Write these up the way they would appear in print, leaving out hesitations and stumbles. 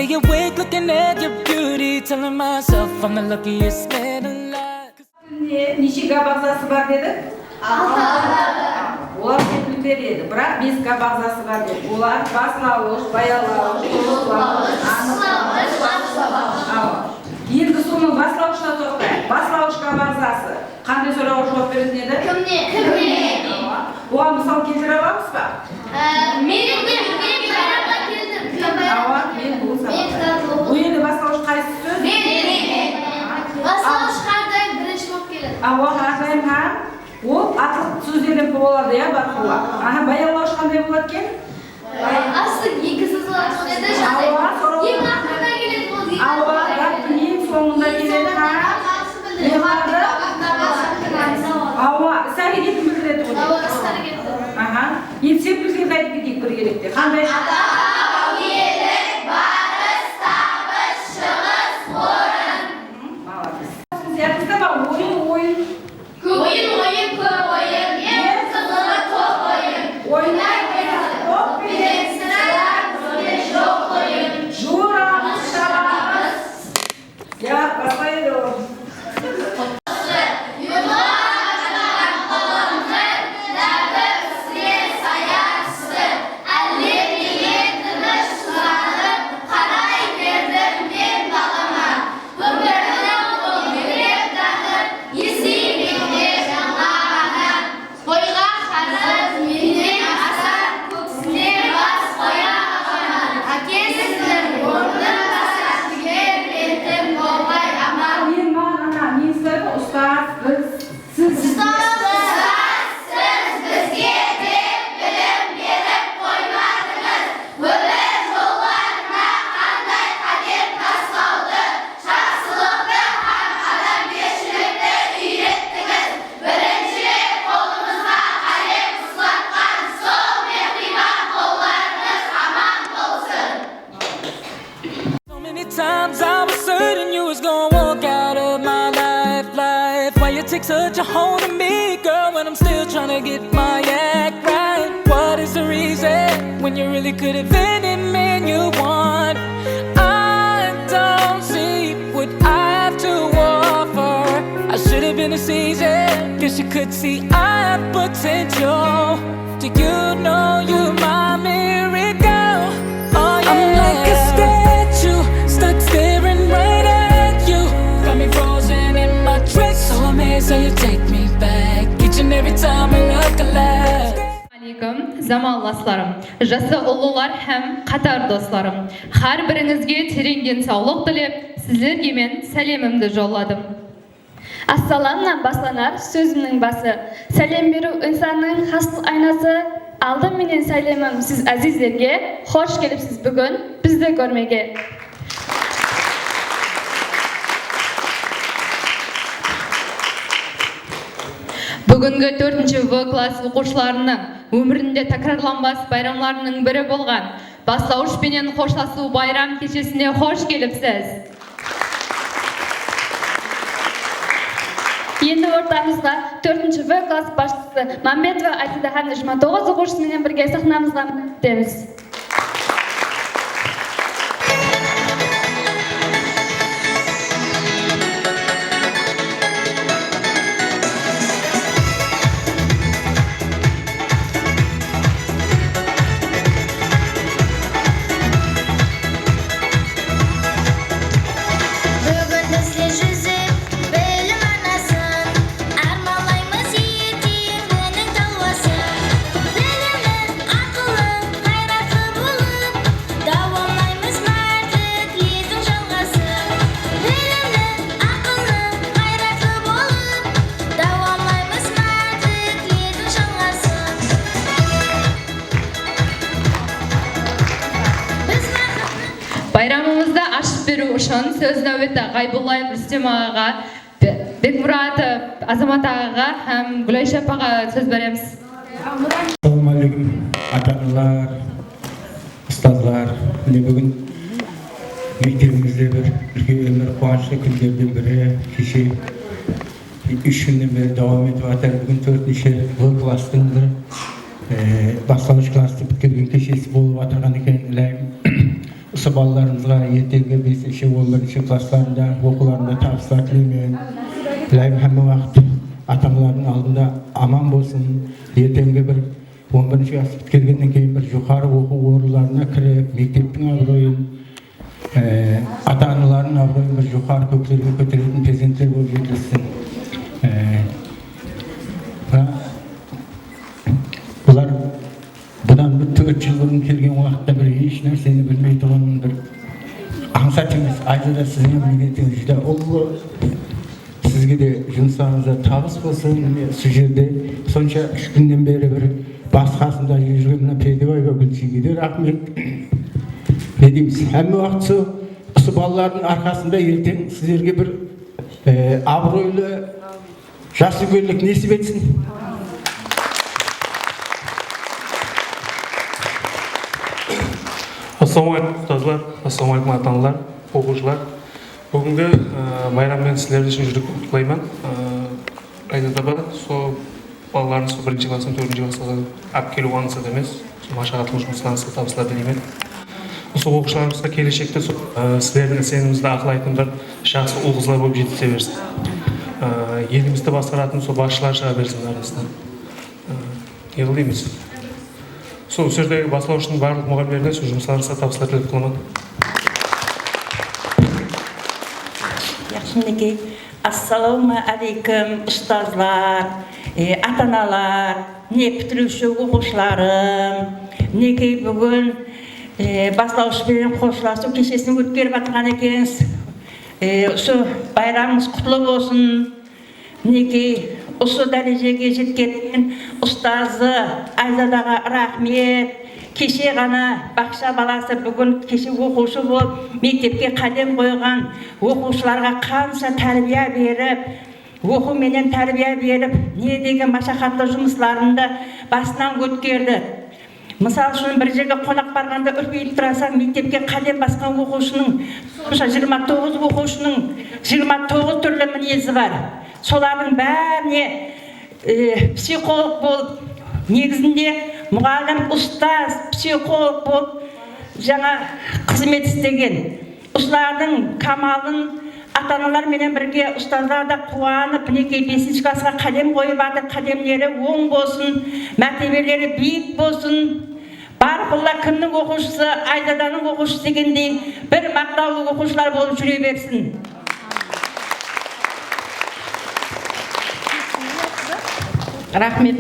lay awake looking at your beauty, telling myself I'm the luckiest man alive. Неше бағзасы бар дедік? Олар кепілдер еді, бірақ 5 бағзасы бар дедік. Олар баслауыш, баялауыш, енді соның баслауышына тоқтайық. Баслауышқа бағзасы қандай сұрауға жауап беретін еді? Кімне? Оған мысал келтіре аламыз ба? Мен кітапқа келдім. Мен бұл сабақ. Бұл енді баслауыш қайсы сөз? Баслауыш қандай бірінші болып келеді. Әрдайым ол атық сөздерден болады, барқуа. Баялауыш қандай болады екен? Асты екі сөз болады еді. Ең ақырында келеді ол. Ең соңында келеді. Іс әрекетін білдіреді ғой. Іс әрекеті. Енді серпілген қайтып кетейік бір керекте. Қандай? Times I was certain you was gonna walk out of my life. Why you take such a hold of me, girl, when I'm still trying to get my act right? What is the reason when you really could have been the man you want? I don't see what I have to offer. I should have been a season, guess you could see I have potential. Do you know you're my miracle? Oh yeah, I'm like a statue, stuck staring right at you. Got me frozen in my tracks, so amazed how you take me back each and every time I look alive. Алейкум, замалласларым, жасы ұлылар һәм қатар достарым. Har біріңізге тереңден саулық тілеп, сіздерге мен сәлемімді жолладым. Ассаламнан басланар сөзімнің басы. Сәлем беру инсанның хасыл айнасы. Алдым менен сәлемім сіз әзиздерге. Хош келіпсіз бүгін бізді көрмеге. Бүгінгі 4-ші В класс оқушыларының өмірінде такрарланбас байрамларының бірі болған бастауыш пенен хошласу байрам кешесіне хош келіпсіз. Енді ортамызға 4-ші В класс басшысы Мамбетова Айтида ханым 29 оқушысымен бірге сахнамызға күтеміз. Байрамымызды ашып беру үшін сөз нәубеті Ғайбуллаев Рүстем ағаға, Бекмұратов Азамат ағаға һәм Гүлайша апаға сөз береміз. Ассалаумағалейкум, ата-аналар, ұстаздар. Міне бүгін мектебімізде бір үлкен бір қуанышты күндердің бірі, кеше 3 күннен бері давам етіп жатыр. Бүгін 4-ші В кластың бір бастауыш класты бүткізген кешесі болып жатырған екен. осы балаларымызға ертеңгі 5-11 класстарында оқуларында табыстар тілеймін. Лайым hamma vaqt ата-аналардың алдында аман болсын. Ертеңгі бір 11 класс біткергеннен кейін бір жоғары оқу орындарына кіріп, мектептің абыройын, ата-аналардың абыройын бір жоғары көктерге көтеретін перзенттер болып жетілсін. Бұлар бұдан бір 4 жыл бұрын келген уақытта бір еш нәрсені білмей тұрған бір аңсат емес. Айда сіздің білгендеріңіз жүдә ұлы. Sizге де жұмыстарыңызда табыс болсын. Сол жерде сонша 3 күннен бері бір басқасында жүрген мына Пердебаева Гүлшиге де рахмет. Не дейміз? Әмме уақыт осы балалардың арқасында ертең сіздерге бір абыройлы жас үлкендік несіп етсін. Ассалаумағалейкум ұстаздар, ассалаумағалейкум ата-аналар, оқушылар. Бүгінгі байраммен сіздерді үшін жүрек құттықтаймын. Айдатаба сол балаларыңыз сол 1-ші кластан 4-ші класқа алып келу аңсат емес, машағатлы жұмыстарыңызға табыстар тілеймін. Осы оқушыларымызға келешекте сіздердің сенімізді ақылайтын бір жақсы ұл-қыздар болып жеткізе берсін. Елімізді басқаратын сол басшылар шыға берсін арасынан. Егілдейміз. Сол жердегі басылаушының барлық мұғалімдеріне сол жұмыстарыңызға табыстар тілеп қыламын. Yaxshimiki, assalomu alaykum ustozlar, ata-onalar, bitiruvchi o'quvchilarim. Nega bugun boshlanish bilan qo'shilasiz kechasini o'tkazib atgan ekansiz. Shu bayramingiz qutlug' bo'lsin. Nega осы дәрежеге жеткен ұстазы Айзадаға рахмет. Кеше ғана бақша баласы, бүгін кеше оқушы болып, мектепке қадам қойған оқушыларға қанша тәрбие беріп, оқуменен тәрбие беріп, не деген машақатлы жұмысларында басынан өткерді. Мысал үшін бір жерге қонақ барғанда үрпейіп тұрасаң, мектепке қадам басқан оқушының, 29 оқушының 29 түрлі мінезі бар. Солардың бәріне психолог болып, негізінде мұғалім, ұстаз, психолог болып жаңа қызмет істеген. Осылардың камалын ата-аналар менен бірге ұстаздар да қуанып, мінекей 5-ші классқа қадам қойып жатыр. Қадамдары оң болсын, мәртебелері биік болсын. Барқұлла кімнің оқушысы, Айзаданың оқушысы дегендей бір мақтаулы оқушылар болып жүре берсін. Рахмет.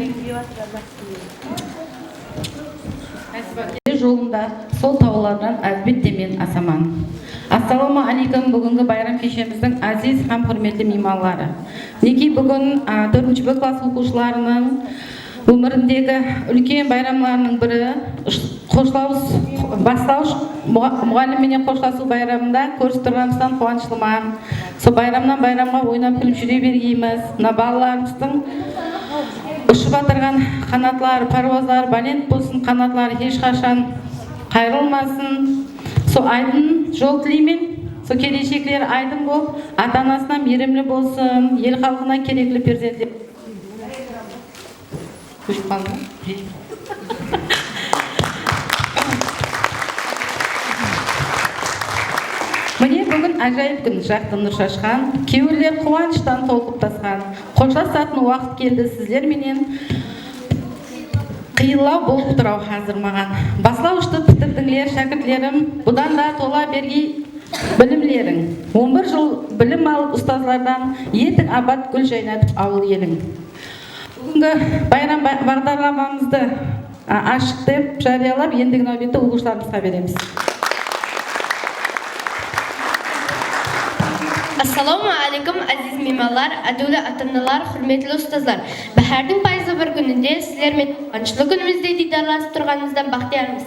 Жолында сол таулардан әлбеттемен асаман. Ассаламу алейкум, бүгінгі байрам кешеміздің азиз һәм құрметті меймандары. Неке бүгін 4-ші Б класс оқушыларының өміріндегі үлкен байрамларының бірі бастауыш мұғалімменен қоштасу байрамында көрісіп тұрғанымыздан қуаныштымын. Сол байрамнан байрамға ойнап күліп жүре бергейміз. Мына балаларымыздың ұшып атырған қанатлар, парвазлар балент болсын, қанатлар ешқашан қайрылмасын. Сол айдын жол тілеймін. Сол келешектері айдын болып, ата-анасына мейірімді болсын, ел халқына керекті перзенттер. Көшіп қалды ма? Міне бүгін ажайып күн, жақты нұр шашқан, кеуірлер қуаныштан толқып тасқан. Қоштасатын уақыт келді сіздерменен. Қиылау болып тұрау қазір маған. Баслауышты бітірдіңлер, шәкіртлерім, бұдан да тола бергей білімлерің. 11 жыл білім алып ұстазлардан, ертің абат гүл жайнатып ауыл елің. Бүгінгі байрам бағдарламамызды ашық деп жариялап, ендігі нәубетті оқушыларымызға береміз. Ассаламу алейкум, азиз меймандар, әдеулі ата-аналар, құрметті ұстаздар. Бәһәрдің пайызы бір күнінде сіздермен қуанышты күнімізде дидарласып тұрғаныңыздан бақтиярмыз.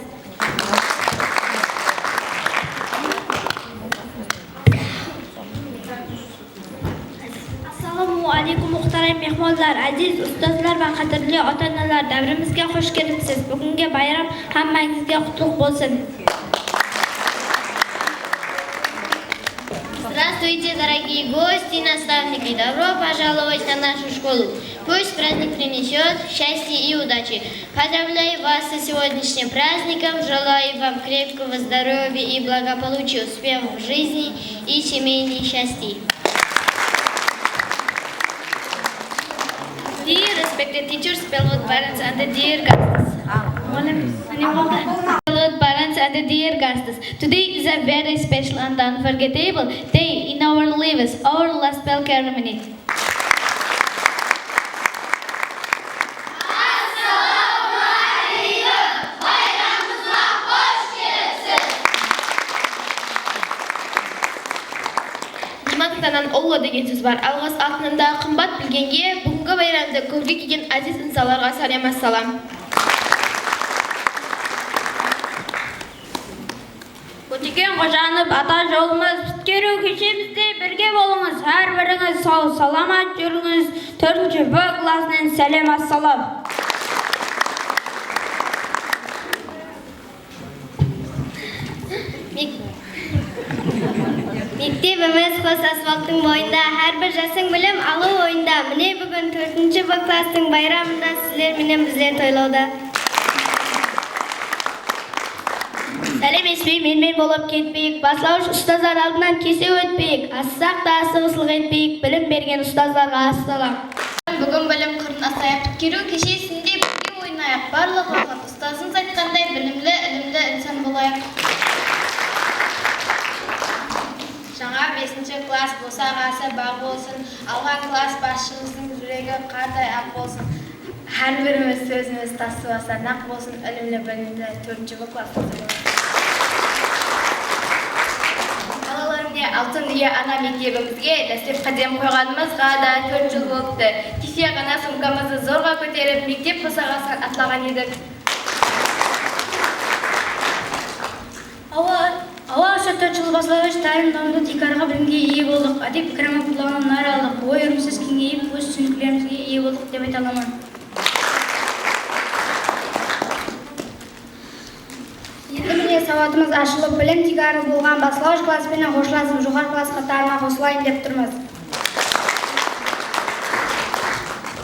Ассаламу алейкум, мұхтарам мехмандар, азиз ұстаздар ва қадірлі ата-аналар, дәврімізге қош келіпсіз. Бүгінге байрам хаммаңызге құтлық болсын. Здравствуйте, дорогие гости и наставники! Добро пожаловать на нашу школу! Пусть праздник принесет счастье и удачи! Поздравляю вас со сегодняшним праздником! Желаю вам крепкого здоровья и благополучия, успехов в жизни и семейных счастья! Dear respected teachers, fellow parents and the dear guests. Fellow parents and the dear guests. Today is a very special and unforgettable day in our lives, our last bell ceremony. Nimatanan Allah деген сөз бар. Алғыс алтынында қымбат білгенге, бүгінгі байрамды көрге келген әзиз инсаларға сәлем ассалам. Көтекен қожанып, ата жолымыз біткеру кешемізде бірге болыңыз. Әр біріңіз сау саламат жүріңіз. 4-ші Б класынан сәлем ассалам. Мектебimiz қос асфальттың бойында, әрбір жасың білім алу ойында. Міне бүгін 4-ші Б кластың байрамында сіздер менен біздер тойлауда. Сәлемеспей менмен болып кетпейік, бастауыш ұстаздар алдынан кесе өтпейік, ассақ та асығысылық етпейік, білім берген ұстаздарға ассалам. Бүгін білім қырын асайық, керу кешесінде бірге ойнайық, барлық уақыт ұстазымыз айтқандай білімлі, ілімді инсан болайық. Жаңа 5-ші класс болса ғасы бақ болсын, алған класс басшымыздың жүрегі қардай ақ болсын. Әр біріміз сөзіміз тасуаса нақ болсын, ілімлі білімді 4-ші Б класс болсын. Балаларымде алтын үйе ана мектебімізге дәстеп қадем қойғанымызға да 4 жыл болыпты. Кеше ғана сумкамызды зорға көтеріп, мектеп босағасын атлаған едік. Ауа 4 жыл басылағыш тайым дамды дикарға білімге ие болдық. Әдеп грамматикадан нар алдық. Ой өрімсіз кеңейіп, өз түсініктерімізге ие болдық деп айта аламын. Енді міне сауатымыз ашылып, білім дикары болған бастауыш класспен қосыласып, жоғары класс қатарына қосылайын деп тұрмыз.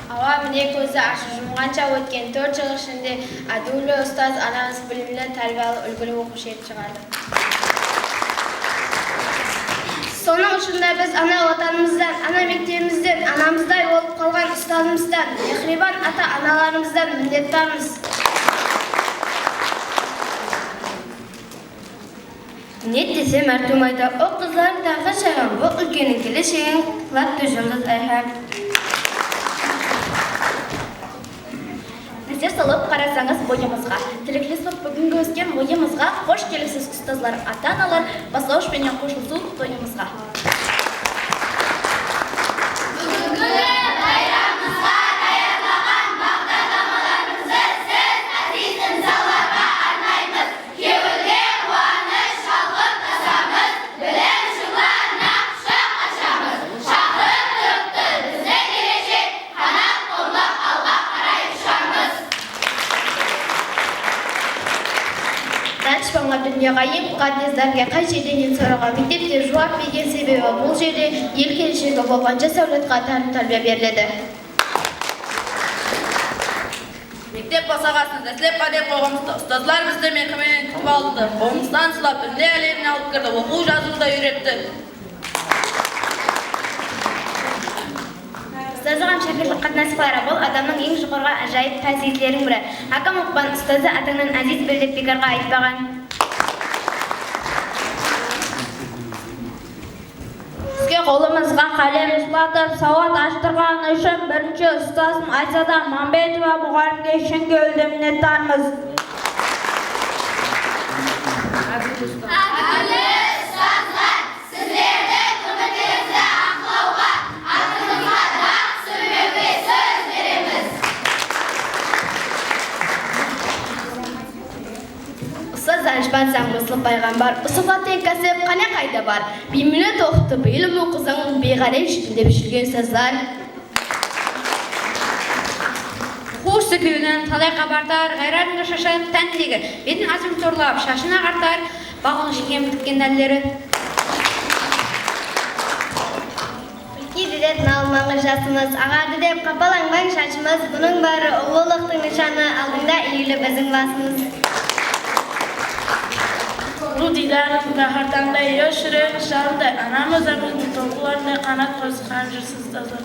Ауа міне көзі ашы жұмғанша өткен 4 жыл ішінде әдулі ұстаз анамыз білімлі, тәрбиялы, үлгілі оқушы етіп шығарды. Соның ұшында біз ана отанымыздан, ана мектебімізден, анамыздай болып қалған ұстазымыздан, мехрибан ата-аналарымыздан міндеттармыз. Нет десем әртім айда, о қызларың тағы шағам, бұл үлкенің келешегін, қылатты жұлдыз айхам. Сіздер салып қарасаңыз бойымызға, тілектес бүгінгі өскен ойымызға, қош келіпсіз ұстазлар, ата-аналар, бастауыш пенен қосылу тойымызға. Бүгінгі байрамымызға даярлаған бағдарламаларымызды сіз әзиз инсаларға арнаймыз. Кеуілге қуаныш шалқып тасамыз, білім жыларына құшақ ашамыз. Шақырып тұрыпты бізді келешек, қанат қолдап алға қарай ұшамыз. Данышпанға дүниеға ең мұқаддестерге қай жерден сұрауға мектепте жауап берген себебі бұл жерде ел келешегі болғанша сәулетқа тәрбие беріледі. Мектеп босағасын дәстеп қадем қойғанымызда ұстазлар бізді мекеменен күтіп алды. Қолымыздан сылап іле әлеміне алып кірді, оқу жазуды да үйретті. Ұстазығам шәкірлік қатынастары бұл адамның ең жоғарғы ажайып қасиеттерінің бірі. Акам Оқпан ұстазы атаңнан Әзиз біл деп бекарға айтпаған. Сізге қолымызға қалем ұстатып, сауат аштырған үшін бірінші ұстазым Айзада Мамбетова мұғалімге шын көңілді minnettarмыз. Әділі ұстаздар, сіздердің үмітіңізді ақлауға, артыңызға дақ сүрмеуге сөз береміз. Ұстаз Данышпан Саңғысылып пайғамбар, ұсыфаттен кәсіп қане қайда бар? Беймінет оқытып, ilm оқызың, бейғарай жүтіндеп жүрген ұстаздар. Қуыс сүкеуінен талай қабартар, ғайратыңды шашып тәндегі, бетін азым торлап, шашына қартар, бағын жекен біткен дәлдері. келетін алмаңы жасымыз. Ағарды деп қапаланбай шашымыз, бұның бәрі ұлылықтың нышаны, алдыңда иілі біздің басымыз. Bu didarımda hartanda yaşırın şalda anamızamızın toplarında kanat koysukan jırsızdadır.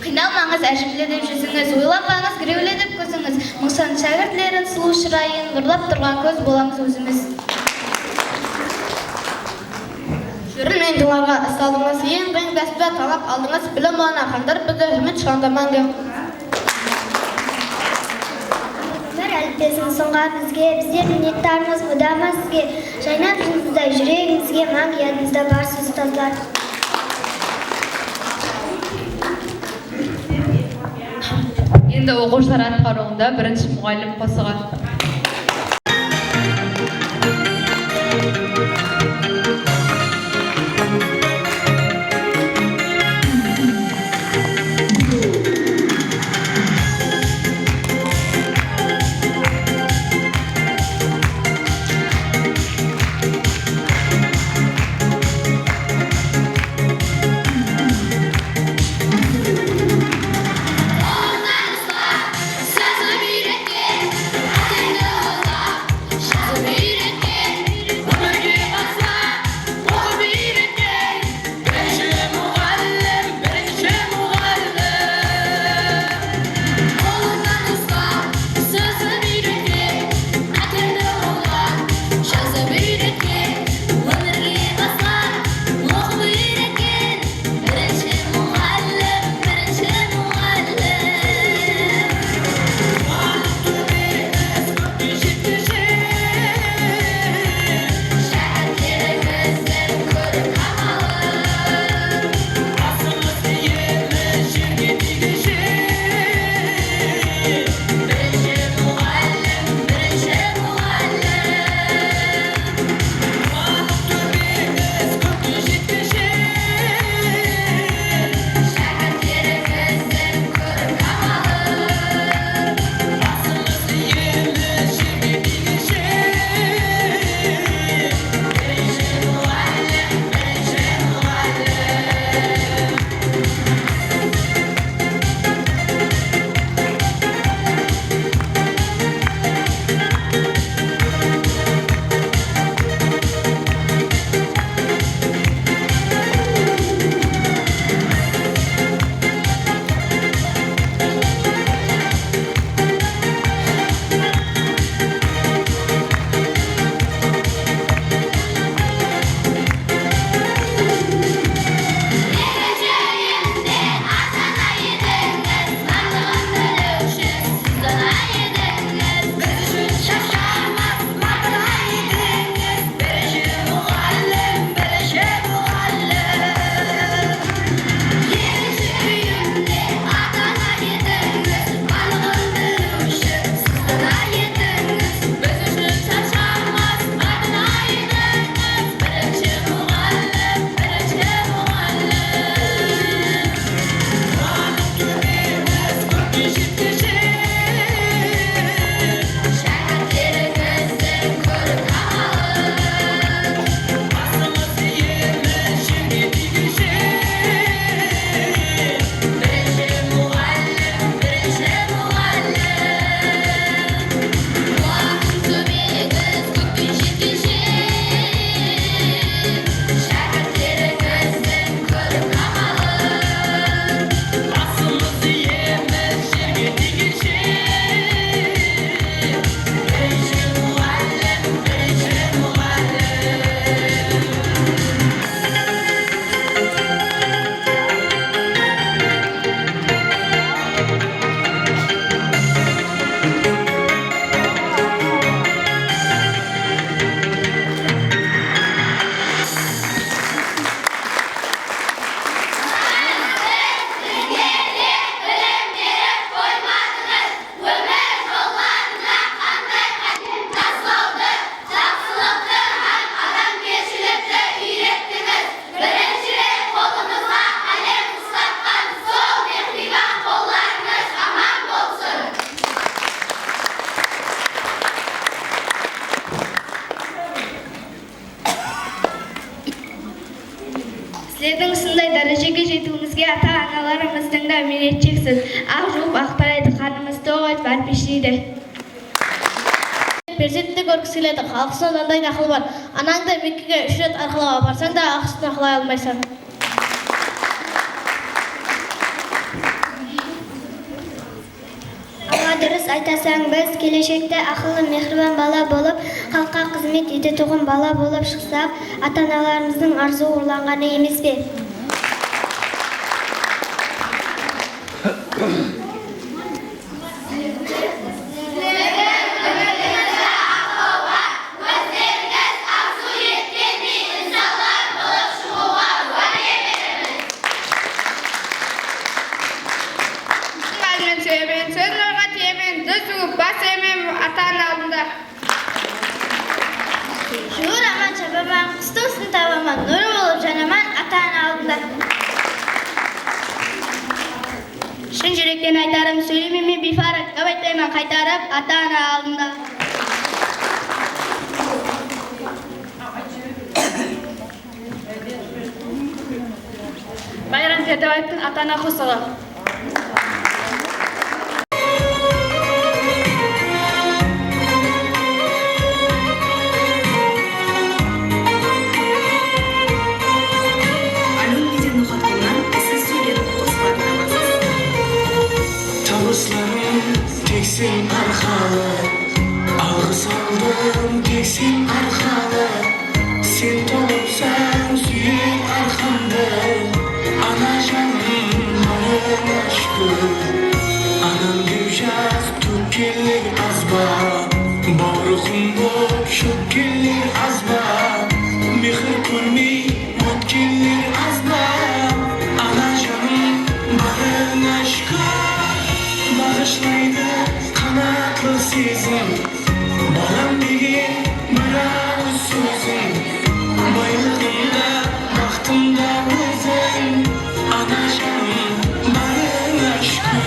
Қиналмаңыз, әжімледіп жүзіңіз, ойланбаңыз, кіреуледіп көзіңіз. Мұқсан шәкіртлерін сұлу шырайын, нұрлап тұрған көз боламыз өзіміз. Жүрілмен дұларға ысталдыңыз, ең қиын кәсіпті талап алдыңыз, білім олана қандырып бізді үміт шығандаман кем. Әліппесін соңға бізге, біздердің ниеттарымыз бұдама сізге, жайнап жұлдыздай жүрегіңізге, мәңгі ядыңызда барсыз ұстаздар. Енді оқушылар атқаруында бірінші мұғалім қосыға. Sözü bir etki, Сіздердің сындай дәрежеге жетуімізге ата-аналарымыздың да миннеті шексіз. Ақ жуып ақтарайды, қанымыз тоқ айтып әлпештейді. Перзентті көргісі келеді, халқысынан андай ақыл бар. Анаңды Меккеге 3 рет арқалап апарсаң да ақысын ақылай алмайсың. Ала дұрыс айтасаң, біз келешекте ақылы мехрибан бала болып, халыққа қызмет ететұғын бала болып шықсақ, ата-аналарымыздың арзу ұрланғаны емес пе? Жуыр аман шабаман, құстың сын табаман, нұры болып жанаман, ата-ана алдында. Шын жүректен айтарым, сөйлемеме бейфарық, көп айтпайман қайтарып, ата-ана алдында. Байрам Пердебаевтың ата-ана қосығы. Teksin arxalı, algı saldım teksin arxalı. Sen tolupsan suyun arxamda, ana canım malın aşkı. Anam gücaz tut gelir azba, bağrıqım bop şut gelir azba. Mehir görmey mut gelir azba, ana canım malın aşkı. Bağışlaydı kanatlı sezim, balam деген bir ağız sözüm. Baylığımda, baktımda özüm, ana canım, barın aşkım.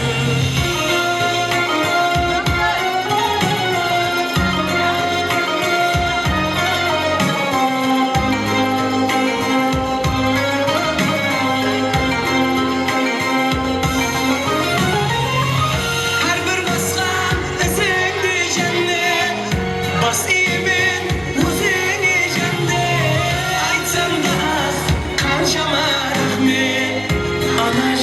Ana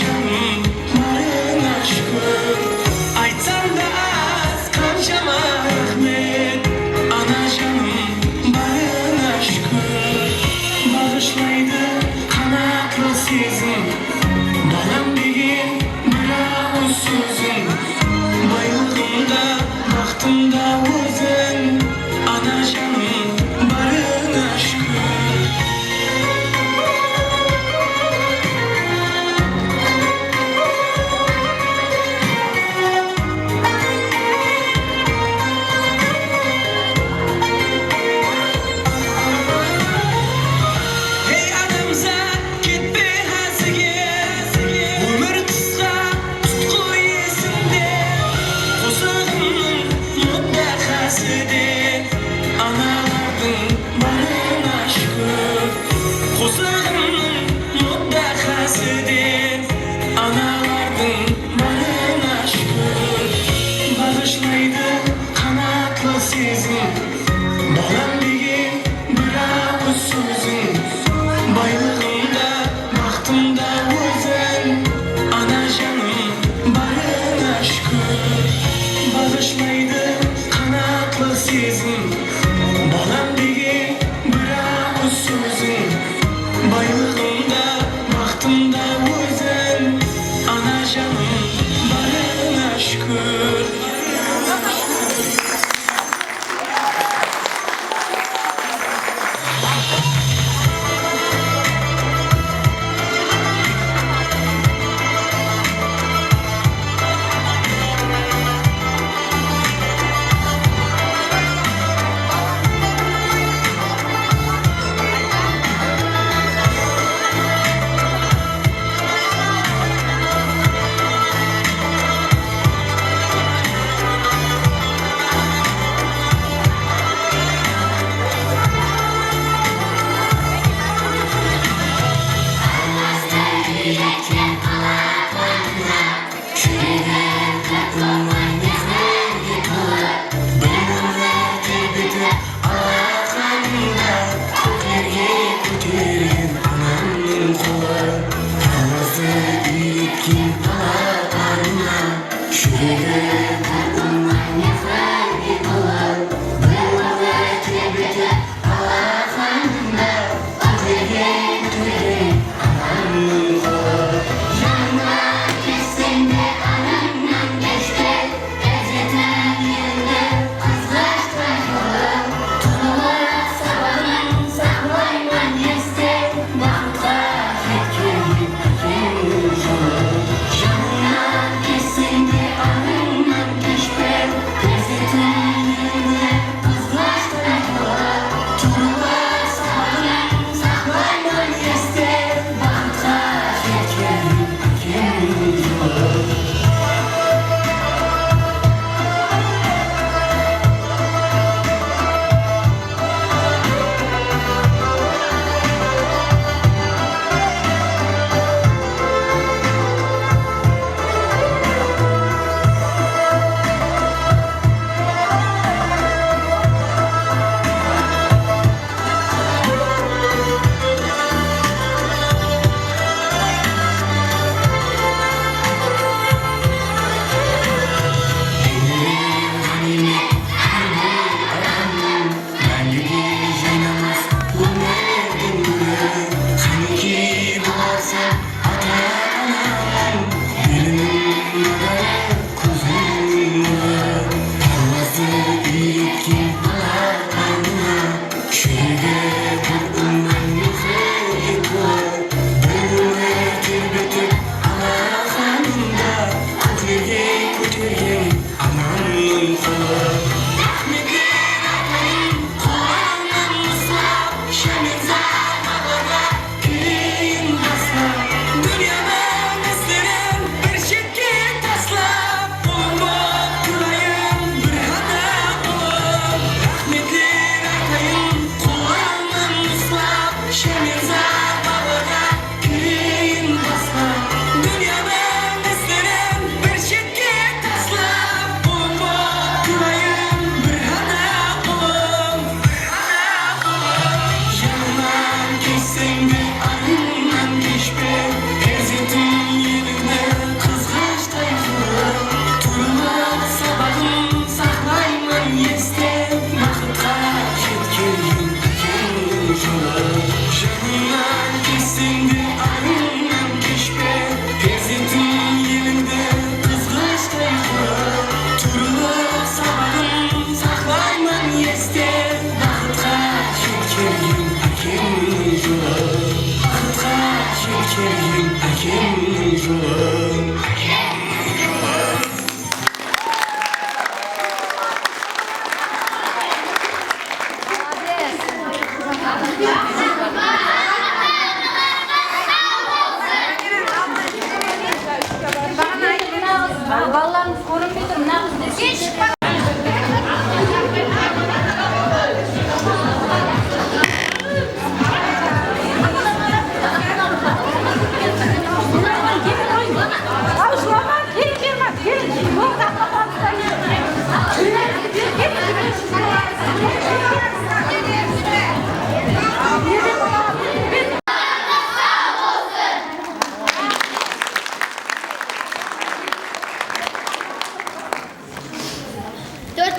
Turlar sabahın saklayman esте Бақытқа жеткен әкемнің жолы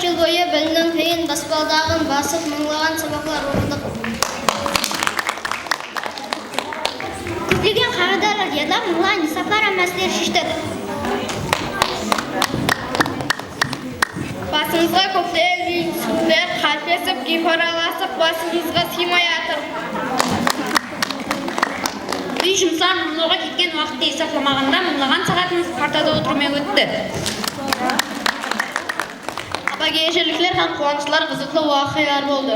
Yıl boyu білімнің қиын баспалдағын басып мыңлаған сабақлар оқыдық. Көптеген қағидалар ядлап мыңлаған исаптар мәселелер шештік. Басымызға көптеген түйсіктер қалыптасып, кейпараласып, басымызға сыймай жатыр. Үй жұмыстарын орындауға кеткен уақытты есепламағанда мыңлаған сағатымыз партада отырумен өтті. Кешеліктер һәм қуанышлар қызықты уақиғалар болды.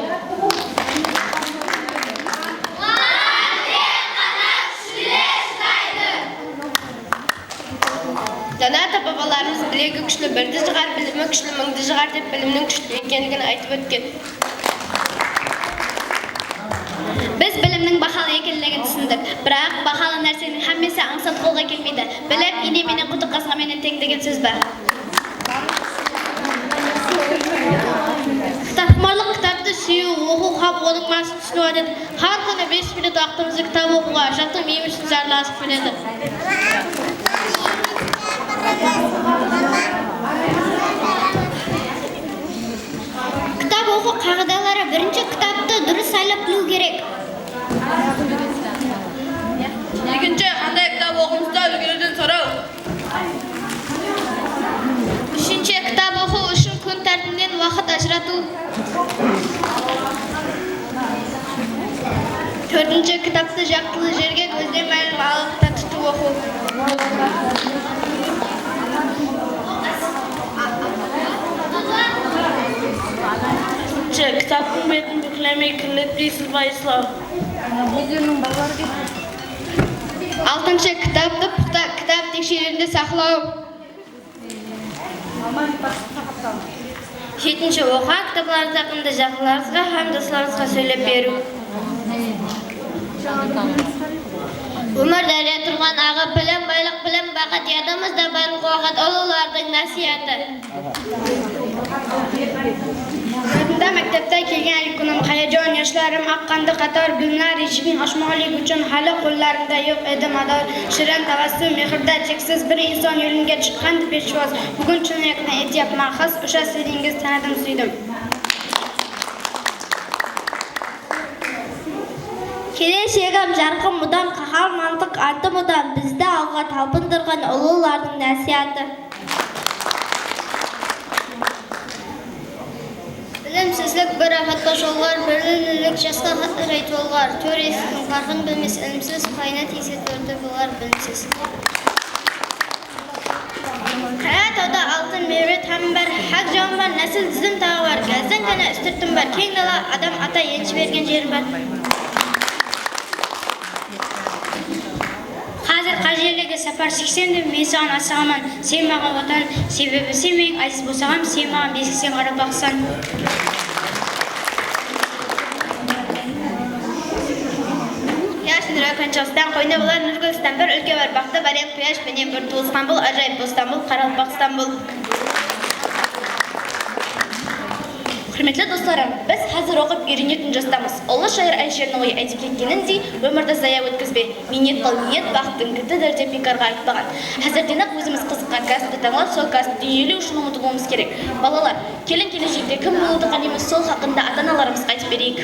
Жаңа ата-бабаларымыз білегі күшлі бірді жығар, білімі күшлі мыңды жығар деп білімнің күшлі екенлігін айтып өткен. Біз білімнің бақалы екенлігін түсіндік, бірақ бақалы нәрсенің һәммесі аңсат қолға келмейді. Біліп, ине менен құты қазға менен тең деген сөз бар. Кітапқұмарлық кітапты сүю, оқу, қап, оның масын түсіну әдет. Har күні 5 минут уақытымызды кітап оқуға, жаттың мен үшін зарласып бөледі. Кітап оқу қағидалары: бірінші, кітапты дұрыс сайлап білу керек. Екінші, қандай кітап оқымызда үлгеруден сұрау. Үшінші, кітап оқу үшін күн тәртібінен уақыт ажырату. Төртінші, кітапты жақтылы жерге көзден мәлім алып татытып оқу. Кітаптың бетін Mıhlemi kılıpli sıvayısla. 6-cı kitapты kitap tekşirinde saxlау. 7-ci oxa kitaplarınız haqqında жақынlarınızға һәм достарыңызға сөйлеп беру. Өмірдәрі тұрған ағы білім, байлық білім, бақыт ядымызда барлық уақыт олулардың насихаты. Yadımda məktəbdə kelgan ilk günüm hayajon, yoshlarim aqqanda qator günlar eshiging ochmoqlik uchun hali qo'llarimda yo'q edi mador. Shirin tabassum mehrda cheksiz bir inson yo'limga chiqqandi peshvoz. Bugun chunayakni aytyapman xis, o'sha siringiz tanadim suydim. Kelешегім жарқын мұдан, қағар мантық аты мұдан, бізді алға талпындырған ұлылардың нәсихаты. Білімсізлік бір апатқа жолғар, бірлілік жасқа райтолғар, төр есінің қарғын білмес ілімсіз, қайна тесе төрді болар білімсіз. Қая тауда алтын мейрет хам бар, хақ жауын бар, нәсіл дізім тағы бар, газдан ғана үстіртім бар, кең дала адам ата енші берген жерім бар. Қазір қажерлігі сапар 80-ді мен саған асығаман, сен маған отан, себебі сен мен айсыз болсағам, сен маған бесіксен қарап бақсан. Яшын рөкін шығыстан қойны болар, Нұргүлстан бір өлке бар, бақты бар ем қияш бенен бір туылсқан бұл, ажайып бостан бұл, қаралық бақстан бұл. Құрметлі достарым, біз қазір оқып үйренетін жастамыз. Ұлы шайыр Әлшердің ойы айтып кеткеніндей, өмірді зая өткізбе. Минет қыл, ниет бақыттың кітідір деп бекарға айтпаған. Қазірден-ақ өзіміз қызыққан кәсіпті таңлап, сол кәсіпті елу үшін ұмытуымыз керек. Балалар, келешекте кім болуды қалаймыз, сол хақында ата-аналарымызға айтып берейік.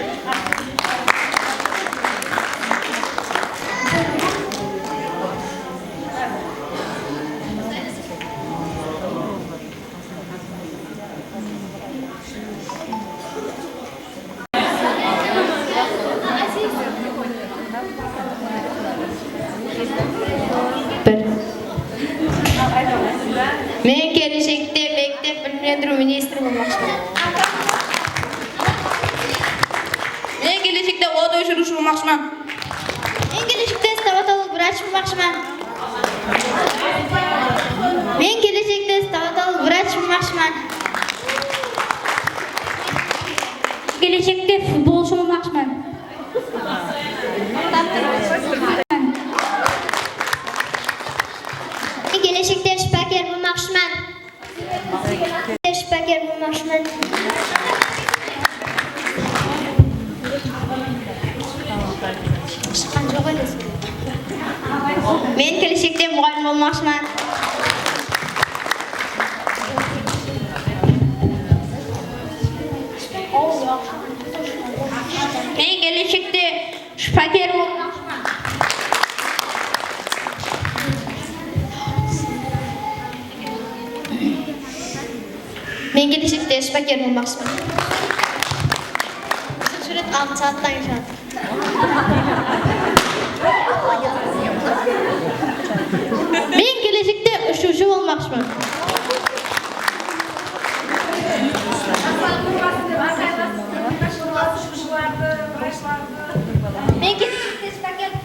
Мен келешекте мектеп білімдендіру министрі болмақшымын. Мен келешекте от өшіруші болмақшымын. Мен келешекте стоматолог врач болмақшымын. Мен келешекте стоматолог врач болмақшымын. Келешекте футболшы болмақшымын. Келешекте шпакер болмақшымын. Шпакер болмақшымын. Мен келешекте мұғалім болмақшымын. Мен келешекте шпакер болмақшымын. Мен келешекте шпакер болмақшымын. Сурет 6 сағаттан жатыр. Мен келешекте ұшушы болмақшымын.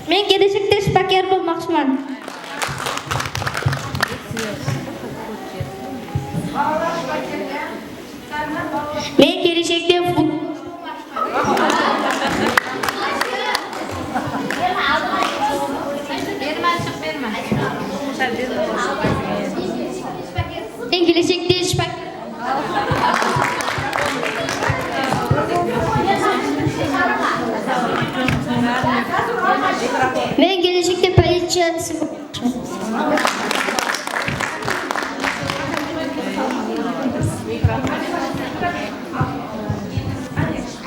Мен келешекте шпакер болмақшымын. Мен келешекте Мен келешекте шпакер. Мен келешекте полициясы болмақшымын.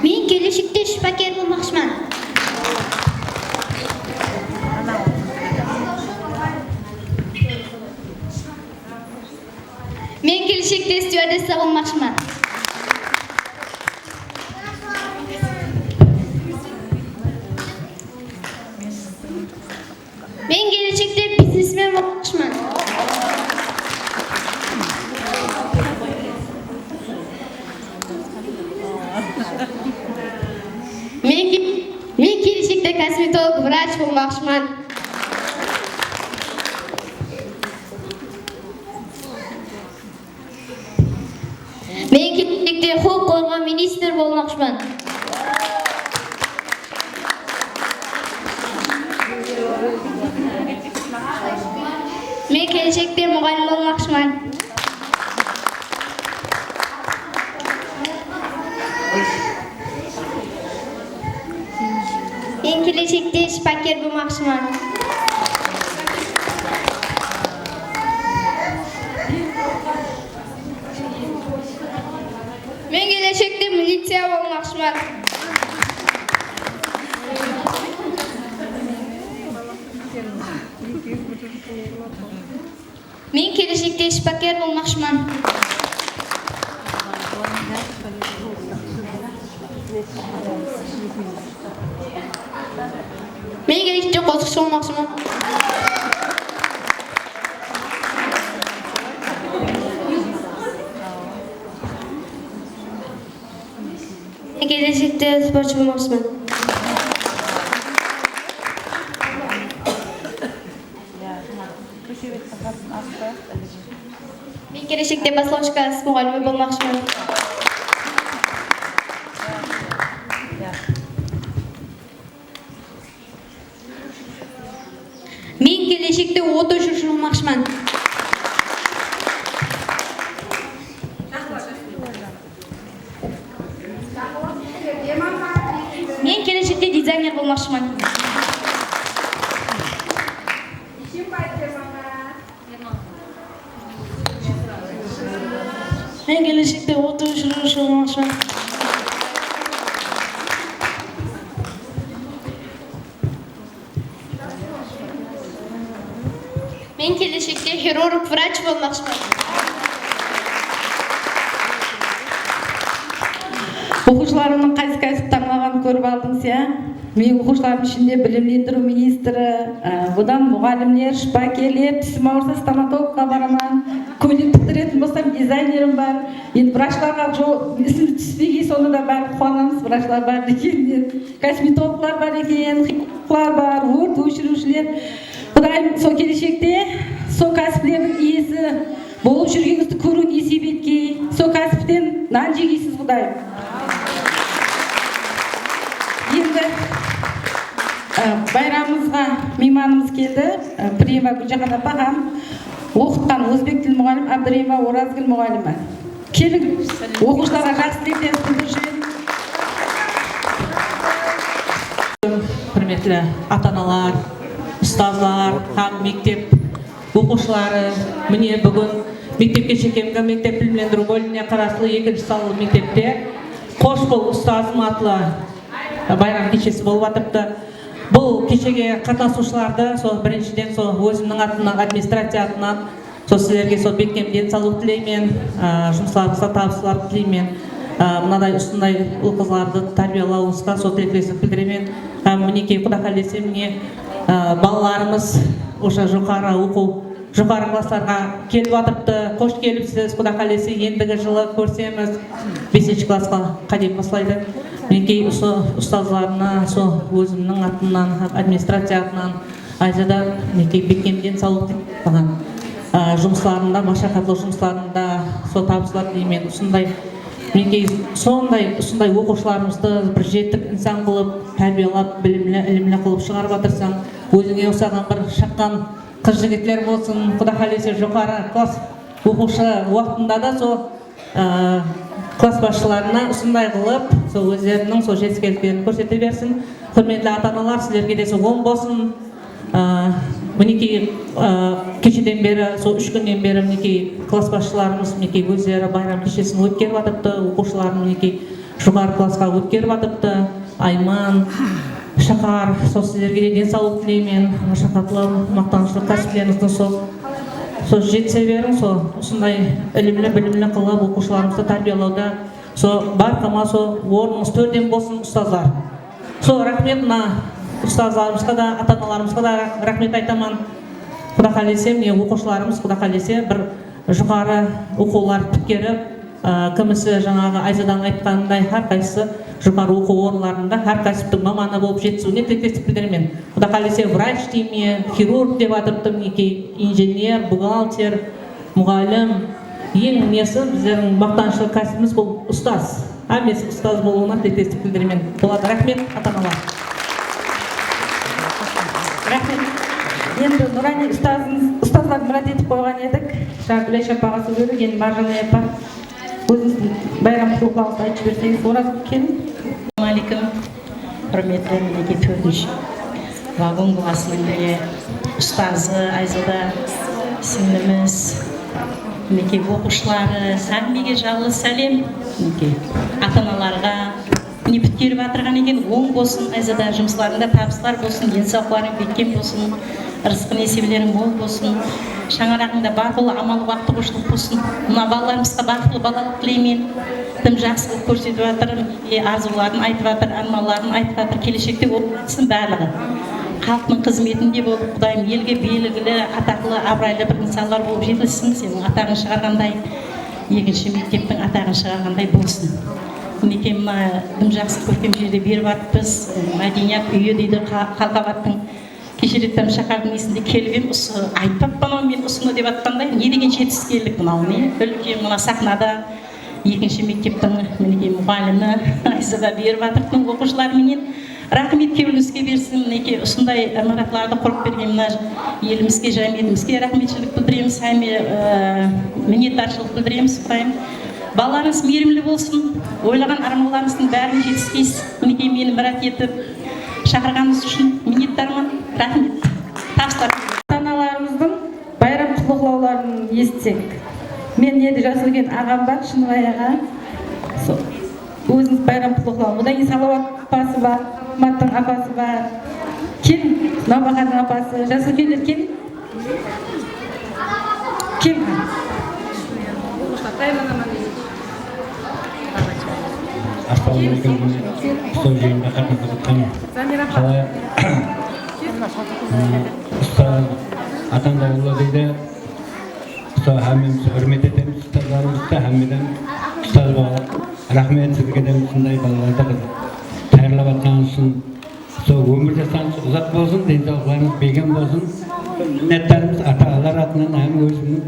Мен келешекте шпакер болмақшымын. Мен келешекте стюардесса болмақшымын. Мен келешекте бизнесмен болмақшымын. косметолог, врач болмақшымын. Мен келешекте құқық қорғау министр болмақшымын. Мен келешекте мұғалім болмақшымын. Мен келешекте шпакер болмақшымын. Мен келешекте милиция болмақшымын. Мен келешекте шпакер болмақшымын. Мен келешекте қозықшы болмақшымын. Мен келешекте спортшы болмақшымын. Мен келешекте бастауыш класс мұғалімі болмақшымын. Мен келешекте от өшіруші болмақшымын. Мен келешекте дизайнер болмақшымын. Мен келешекте от өшіруші болмақшымын. Мен келешекте хирург, врач болмақшымын. Оқушыларымның қайсы кәсіп таңдағанын көріп алдыңыз, иә? Мен оқушылардың ішінде білімдендіру министрі, одан мұғалімдер, шпакерлер, тісім ауырса стоматологқа барамын, көйлек тіктіретін болсам дизайнерім бар. Енді врачларға ісім түспеген, соны да бәрі қуанамыз, врачлар бар екенінен. Косметологлар бар екен, хирурглар бар, өрт өшірушілер. Құдайым сол келешекте сол кәсіплердің иесі болып жүргеніңізді көру несіп еткей, сол кәсіптен нан жегейсіз, Құдайым. Енді байрамымызға мейманымыз келді. Приема Гүлжахан апағам, оқытқан өзбек тіл мұғалім Абдыремова Оразгүл мұғалімі. Келің, оқушыларға жақсы тілектеріңізді білдіріп. Құрметті ата-аналар, ұстазлар, һәм мектеп оқушылары, міне бүгін мектепке шекемгі мектеп білімдендіру бөліміне қарасты 2-ші салы мектепте қош бол ұстазым атлы байрам кешесі болып атыпты. Бұл кешеге қатысушыларды сол біріншіден сол өзімнің атынан, администрация атынан сол сіздерге сол бекем денсаулық тілеймін, жұмыстарыңызға табыстар тілеймін. Мынадай ұсындай ұл қыздарды тәрбиелауыңызға сол тілектестік білдіремін. Мінекей Құда қаласа міне балаларымыз осы жоғары оқу жоғары класстарға келіп жатырыпты. Қош келіпсіз, Құда қаласа ендігі жылы көрсеміз 5-ші классқа қадеп бастайды. Мінекей ұстазларына сол өзімнің атынан, администрация атынан айзада мінекей бекем денсаулық тілеймін. Жұмыстарында, машақатлы жұмыстарында сол табыстар тілеймін. Мінекей сондай оқушыларымызды бір жетік инсан қылып, тәрбиелап, білімлі, ілімлі қылып шығарып жатырсаң, өзіңе осаған бір шаққан қыз жігітлер болсын, Құда қаласа жоғары класс оқушы уақытында да сол класс басшыларына осындай қылып, сол өздерінің сол жетістіктерін көрсете берсін. Құрметті ата-аналар, сіздерге де сол оң болсын. Мінекей кешеден бері, сол 3 күннен бері мінекей класс басшыларымыз мінекей өздері байрам кешесін өткеріп атыпты, оқушыларын мінекей жоғары классқа өткеріп атыпты. Айман, Шақар, сол сіздерге де денсаулық тілеймін, машақатлы, мақтанышты кәсіптеріңізді сол жетсе берің, сол осындай ілімлі, білімлі қылып оқушыларымызды тәрбиелауда сол барқама сол орныңыз төрден болсын, ұстаздар. Сол рахмет мына ұстаздарымызға да, ата-аналарымызға да рахмет айтамын. Құда қаласа, міне оқушыларымыз Құда қаласа бір жоғары оқулар біткеріп, кімісі жаңағы Айзаданың айтқанындай әрқайсысы жоғары оқу орындарында әр кәсіптің маманы болып жетісуіне тілектестік білдіремін. Құда қаласа врач деймін, хирург деп жатырмын, мінекей инженер, бухгалтер, мұғалім. Ең несі біздердің мақтаншылық кәсібіміз бұл ұстаз. Әмес ұстаз болуына тілектестік білдіремін. Болады, рахмет ата-аналар. Рахмет. Енді Нұрани ұстаздар мұрат етіп қойған едік. Жаңа Гүлайш апаға сөз бердік, енді Маржанай апа өзіңіздің байрам құттықтауыңызды айтып жіберсеңіз, ораза келin. Ассалаумағалейкум. Құрметті мінекей 4-ші вагон класының ұстазы Айзада сіңліміз, мінекей оқушылары, әңгімеге жалғыз сәлем. Мінекей ата-аналарға не бүткеріп атырған екен, оң болсын, Айзада жұмысларында табыстар болсын, денсаулықтарың бекем болсын, рызқы несібелерің мол болсын, шаңырағыңда бақылы амал уақыты құлшылық болсын. Мына балаларымызға бақылы балалық тілеймін. Тым жақсылық көрсетіп жатыр, арзуларын айтып жатыр, арманларын айтып жатыр, келешекте оқытсын барлығы. Халықтың қызметінде болып, Құдайым елге белгілі, атақлы, абырайлы бір мысалдар болып жетілсін, сенің атағын шығарғандай, екінші мектептің атағын шығарғандай болсын. Мінекей мына тым жақсы көркем жерде беріп жатырмыз, мәдениет үйі дейді Қалқабаттың. Кеше реттен шақардың есінде келіп ем, айтпаппын мен ұсыны деп жатқандай, не деген жетістікке мынау не? Үлкен мына сахнада екінші мектептің мінекей мұғалімі Айзада беріп жатырмын оқушыларменен. Рахмет кеуіңізге берсін, мінекей осындай мұратларды құрып берген мына елімізге, жәмиетімізге рахметшілік білдіреміз, миннеттаршылық білдіреміз, Құдайым. Балаларыңыз мейірімді болсын, ойлаған армандарыңыздың бәрін жетіспейсіз. Мінекей мені мұрат етіп шақырғаныңыз үшін миннеттармын. Рахмет. Табыстар. Ата-аналарымыздың байрам құттықтауларын естісек. Мен енді Жасылген ағам бар, Шыныбай аға. Өзіңіз байрам құттықтау. Одан кейін Салауат апасы бар, Маттың апасы бар. Кел, Набақардың апасы, Жасылгендер кел. Кел. Ассалаумағалейкум. Сол жиында қатысып жатқан қалай ұстаз ата-аналар дейді. Сол әмеміз үрмет етеміз ұстаздарымызды, әмеден ұстаз бағалап. Рахмет сізге де осындай балаларды тәріліп жатқан үшін. Сол өмір жасаңыз ұзақ болсын, денсаулықтарыңыз бекем болсын. Міннеттарымыз ата-аналар атынан әм өзімнің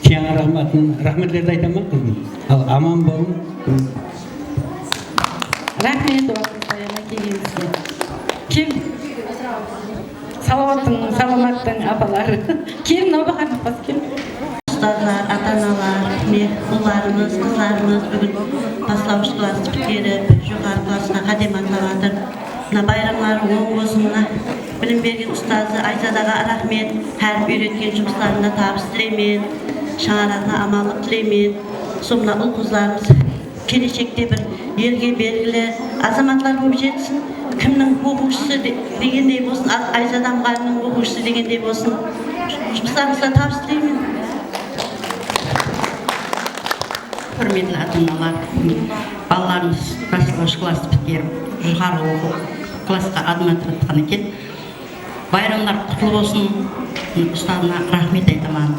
шаңырағым атынан рахметлерді айтамын қызым. Ал аман болың. Рахмет уақытыңызға келгеніңізге. Кел. Салауаттың, саламаттың апалары. Кел, Набақардың апасы кел. Ұстаздар, ата-аналар, ұлдарымыз, қыздарымыз бүгін бастауыш класты біткеріп, жоғары класына қадам атлап жатыр. Мына байрамлары оң болсын, мына білім берген ұстазы Айзадаға рахмет, әріп үйреткен жұмыстарында табыс тілеймін, шаңырағына амандық тілеймін. Сол мына ұл қыздарымыз келешекте бір елге белгілі азаматлар болып жетсін. Кімнің оқушысы дегендей болсын, Айзада мұғалімнің оқушысы дегендей болсын. Жұмыстарымызға табыс тілеймін. Құрметті ата-аналар, балаларымыз бастауыш класты біткеріп, жоғары оқу классқа адым атып жатқан екен. Байрамдар құтты болсын, ұстазына рахмет айтамын.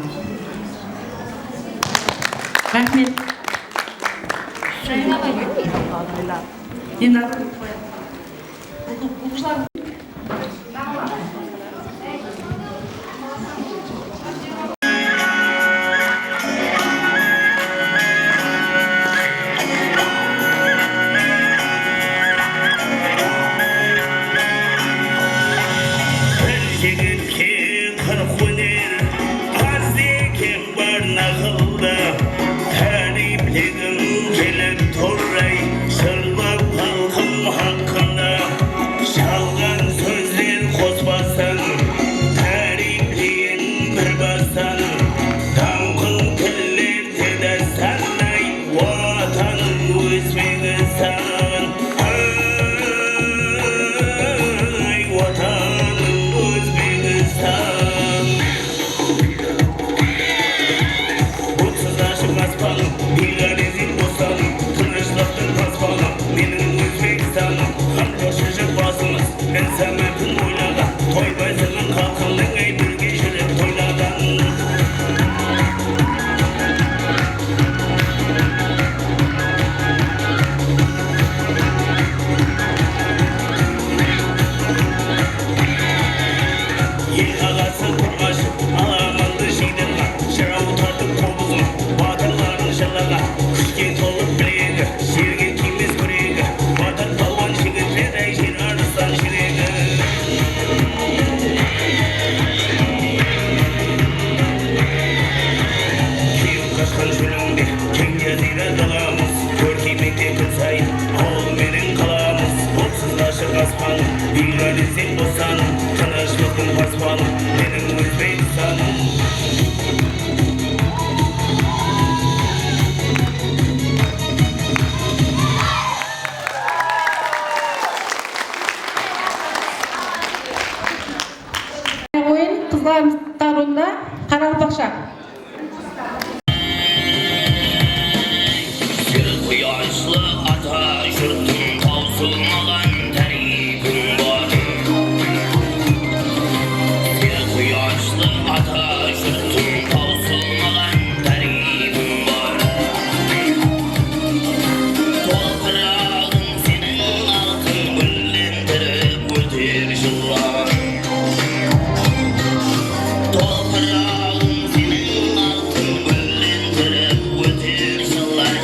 Рахмет. Şalga Dünyada sen olsanım, tanışlıkın basmanım, benim Özbekistanım. Oyun kızlarımız karunda Karalbakşa. Bir kıyaşlı ata yurtun tausılmagan tarifim var. Bir kıyaşlı ata yurtun tausılmagan tarifim var. Toprağın senin altın güllendirip öter yıllar. Toprağın senin altın güllendirip öter yıllar.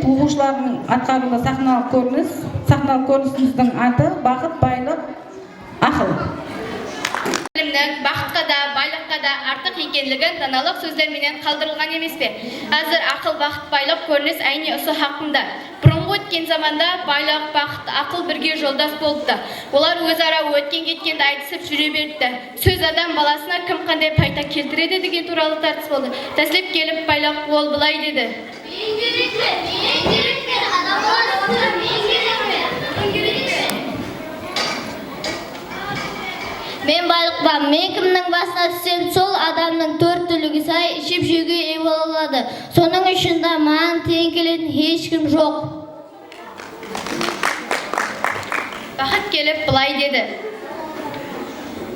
Оқушылардың атқаруында сахналық көрініс. Сахналық көрінісіміздің аты бақыт, байлық, ақыл. Білімнің бақытқа да, байлыққа да артық екенлігін даналық сөздерменен қалдырылған емес пе? Әзір ақыл, бақыт, байлық көрініс әйне ұсы хақында. Бұрынғы өткен заманда байлық, бақыт, ақыл бірге жолдас болыпты. Олар өзара өткен-кеткенді айтысып жүре берді. Сөз адам баласына кім қандай пайда келтіреді деген туралы тартыс болды. Тәсіліп келіп байлық ол былай деді. Мен байлықпан, мен кімнің басына түссем, сол адамның төрттілігі сай ішіп жеуге ие бола алады. Соның ішінде маған тең келетін ешкім жоқ. Бақыт келіп былай деді.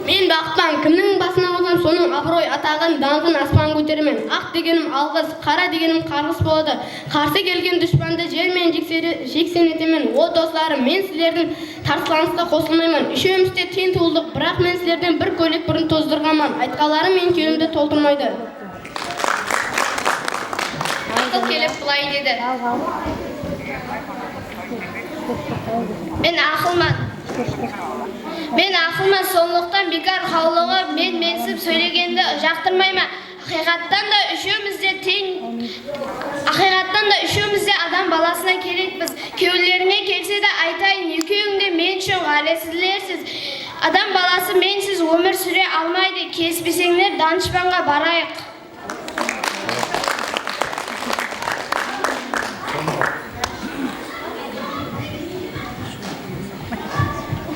Мен бақыттан кімнің басына қойсам, соның абырой атағын даңқын аспан көтеремін. Ақ дегенім алғыс, қара дегенім қарғыс болады. Қарсы келген дұшпанды жермен жексен етемін. О достарым, мен сіздердің тартылаңысқа қосылмаймын. Үшеумізде тең туылдық, бірақ мен сіздерден бір көйлек бұрын тоздырғанмын. Айтқаларым мен кеуімді толтырмайды. Ақыл келіп былай деді. Мен ақылман, сондықтан бекар қаулығы менсіп сөйлегенді жақтырмайма. Ақиқаттан да үшеумізде адам баласына керекпіз. Кеулеріңе келсе де айтайын, екеуіңде мен үшін ғалесіздерсіз. Адам баласы менсіз өмір сүре алмайды. Келіспесеңдер данышпанға барайық.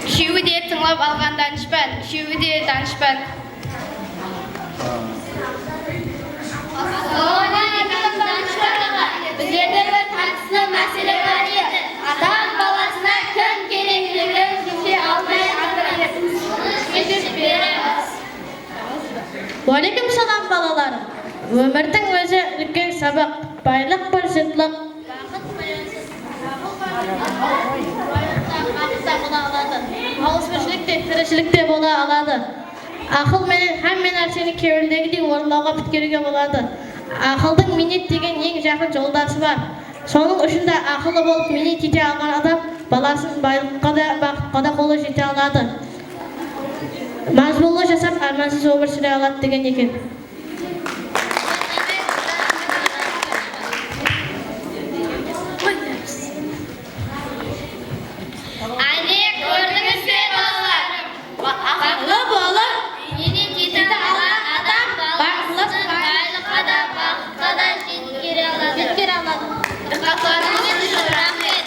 Үшеуі де тыңлап алған данышпан, үшеуі де данышпан. Біздерде бір тартысты мәселе бар еді. Адам баласына кім керектігін шеше алмай жатырмыз. Шешіп береміз. Уалейкум салам балаларым. Өмірдің өзі үлкен сабақ, байлық бір жытлық. тіршілікте бола алады. Ақыл менен һәмме нәрсені кеуілдегідей орындауға бүткеруге болады. Ақылдың минет деген ең жақын жолдасы бар. Соның ұшында ақылы болып минет ете алған адам баласын байлыққа да бақытқа да қолы жете алады. Мазмұнлы жасап армансыз өмір сүре алады деген екен. Әне көрдіңіз бе балаларым? Ақылы болып минет ете алған адам баласын байлыққа да бақытқа да жеткере алады. Диққатларыңыз үшін рахмет.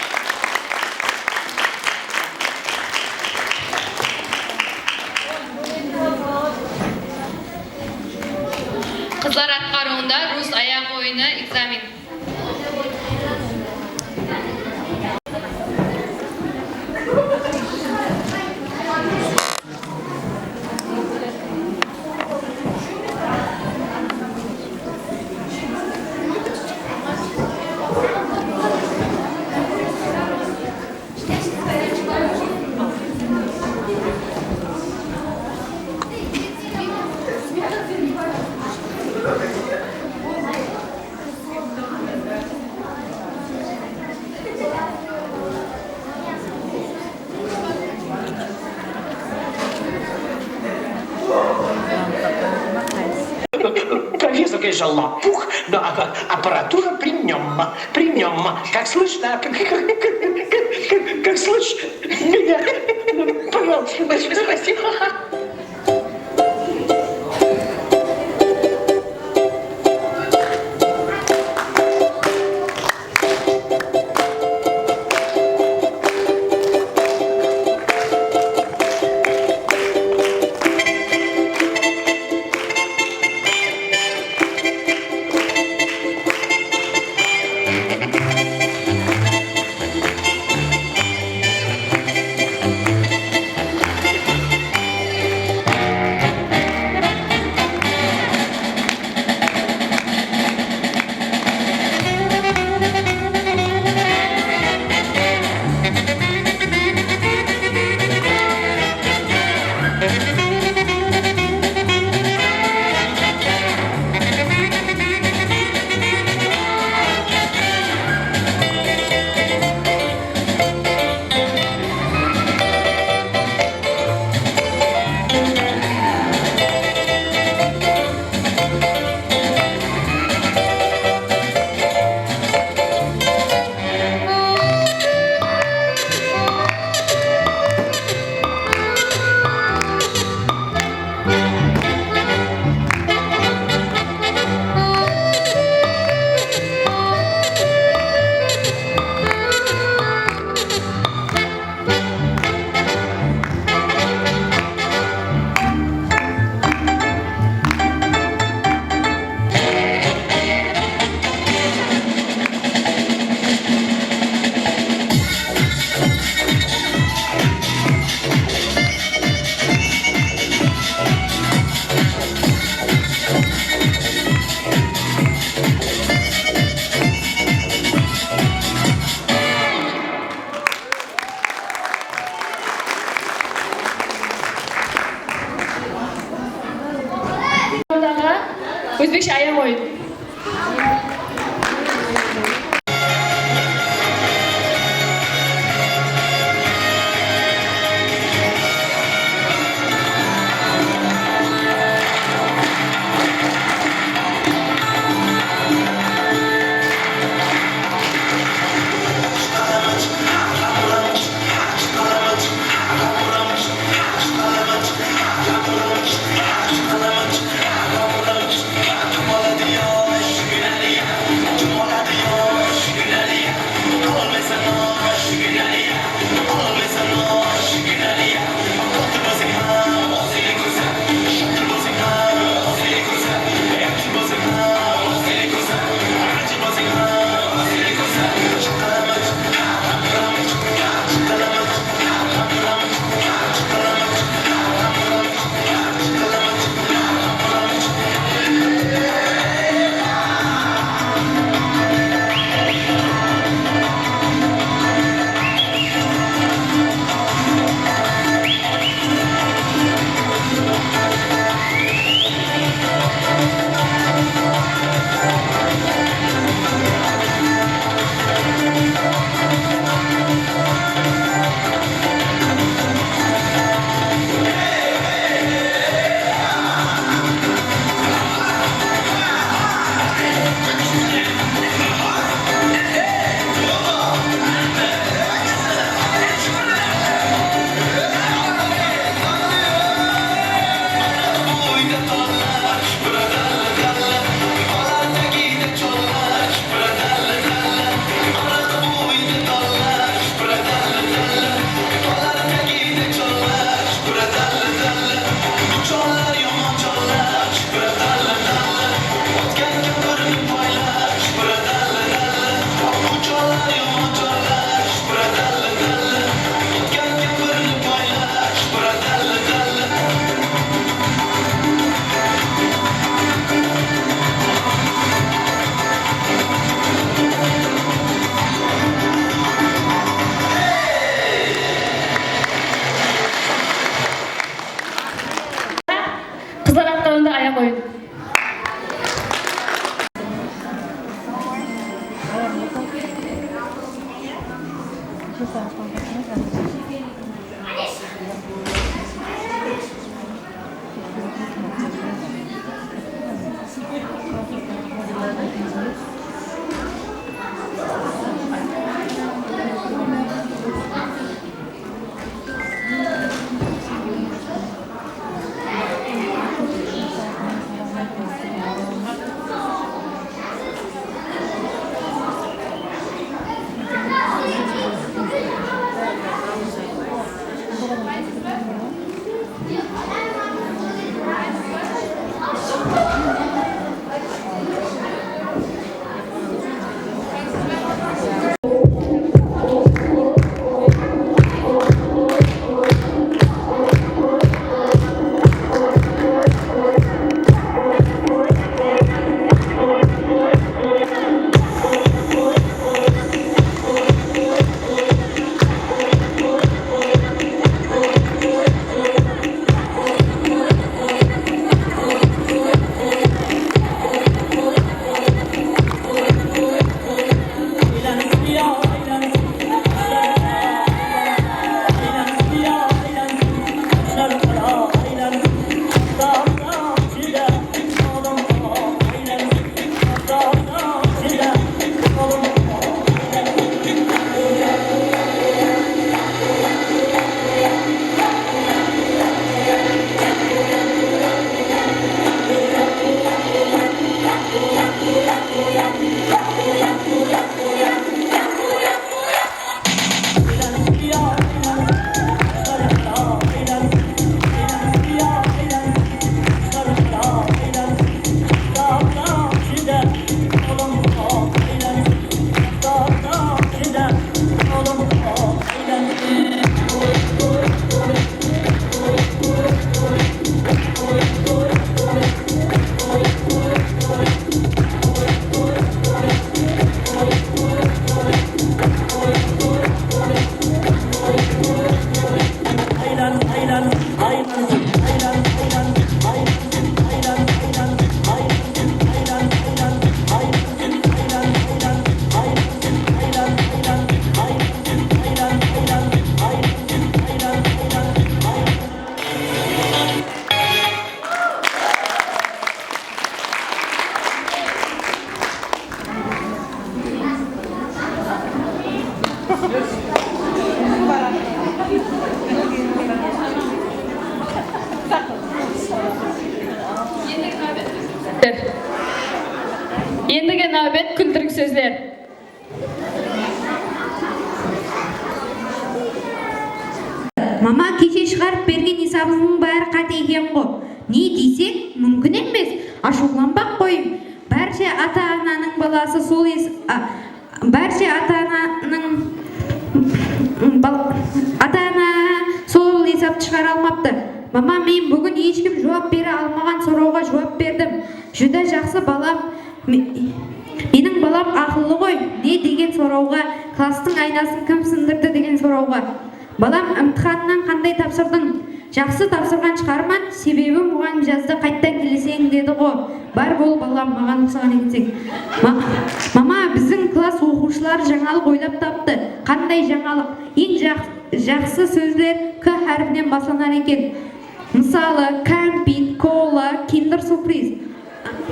Қызлар атқаруында рус аяқ ойыны экзамен. Повесок и лопух, но аппаратура при нем. Как слышно? Как слышно? Меня? Пожалуйста, большое спасибо. Өзбекше аяқ ойын. Молодежь, Ендігі нәубет күлдірік сөздер. Мама кеше шығарып берген есабымның бәрі қате екен ғой. Не дейсең, мүмкін емес. Ашуланбақ қой. Бәрше ата-ананың баласы сол есапты шығара алмапты. Мама, мен бүгін ешкім жауап бере алмаған сұрауға жауап бердім. Жүда жақсы балам. Менің балам ақыллы ғой. Не деген сұрауға? Кластың айнасын кім сындырды деген сұрауға. Балам, имтиханнан қандай тапсырдың? Жақсы тапсырған шығарман, себебі мұғалім жазды, қайттан келесең деді ғой. Бар бол балам, маған ұқсаған екенсең. Мама, біздің класс оқушылары жаңалық ойлап тапты. Қандай жаңалық? Ең жақсы сөздер К әріпінен басталар екен. Мысалы, кәмпит, кола, киндер сюрприз,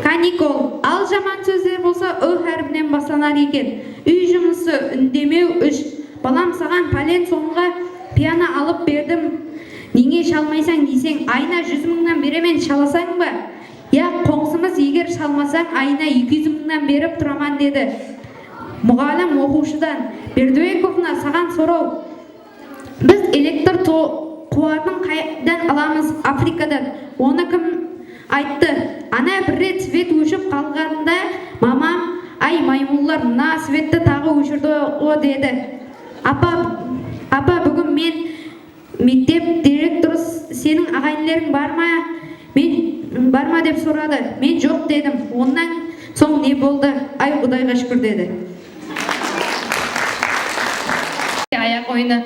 каникул. Ал жаман сөздер болса Ү әріпінен басталар екен. Үй жұмысы, үндемеу, үш. Балам, саған пәлен соңға пиано алып бердім. Неге шалмайсаң дейсең, айына 100 мыңнан беремен, шаласаң ба? Я, қоңсымыз, егер шалмасаң, айына 200 мыңнан беріп тұраман деді. Мұғалім оқушыдан: Бердібековна, саған сұрау. Біз электр қуатын қайдан аламыз? Африкадан. Оны кім айтты? Ана бір рет свет өшіп қалғанда, мамам: ай маймылдар, мына светті тағы өшірді о деді. Апа, бүгін мен мектеп директоры сенің ағайындерің бар ма? Мен бар ма деп сұрады. Мен жоқ дедім. Ондан соң не болды? Ай, Құдайға шүкір деді. Аяқ ойыны.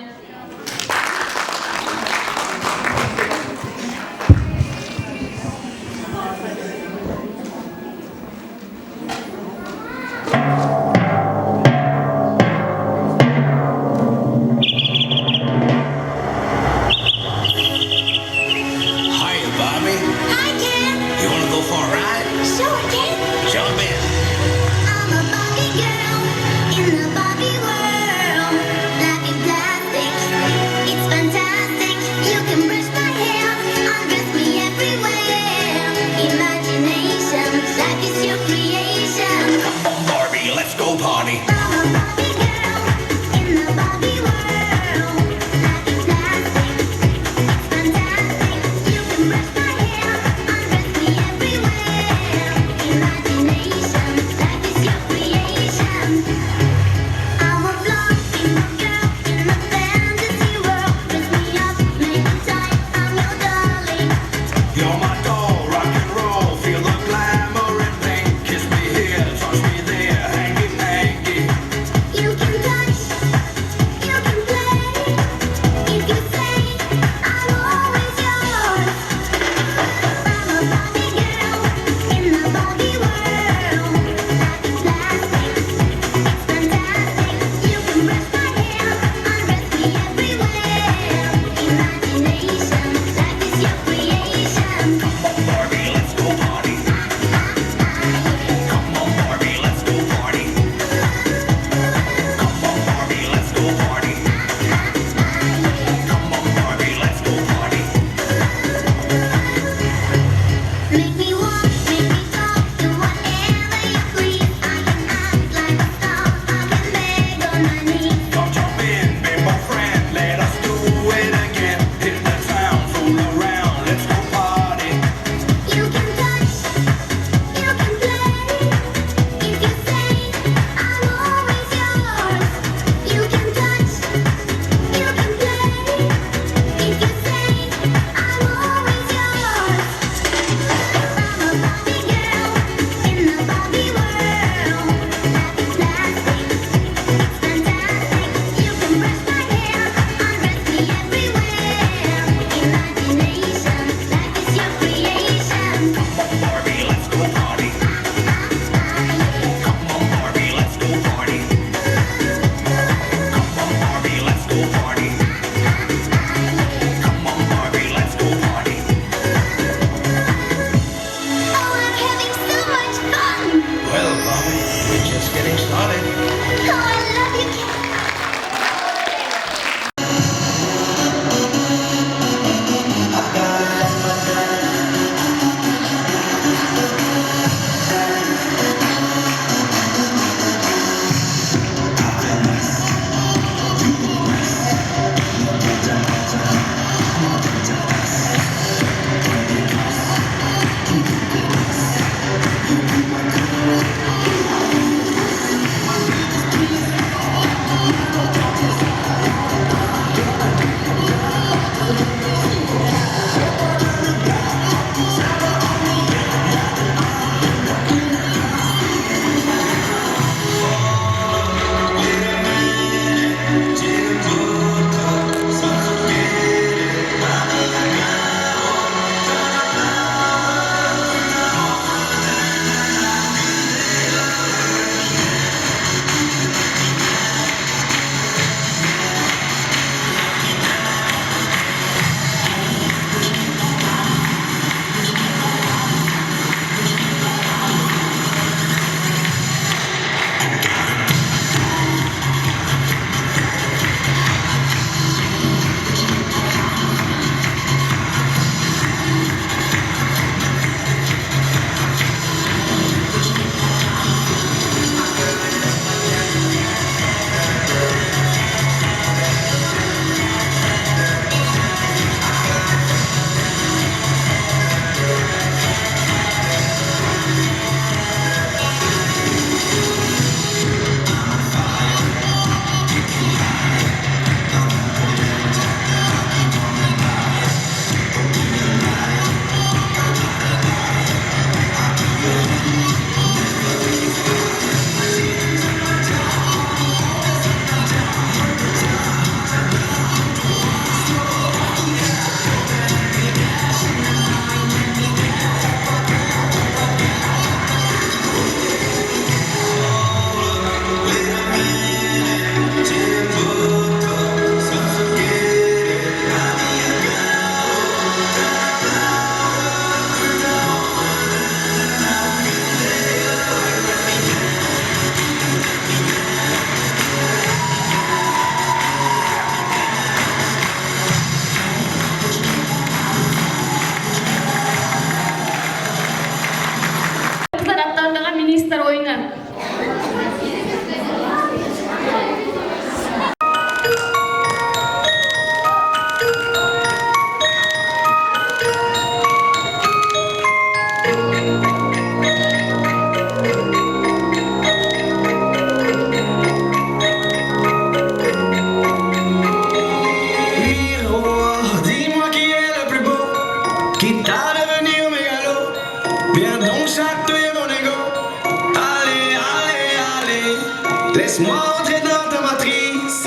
Laisse-moi entrer dans ta matrice,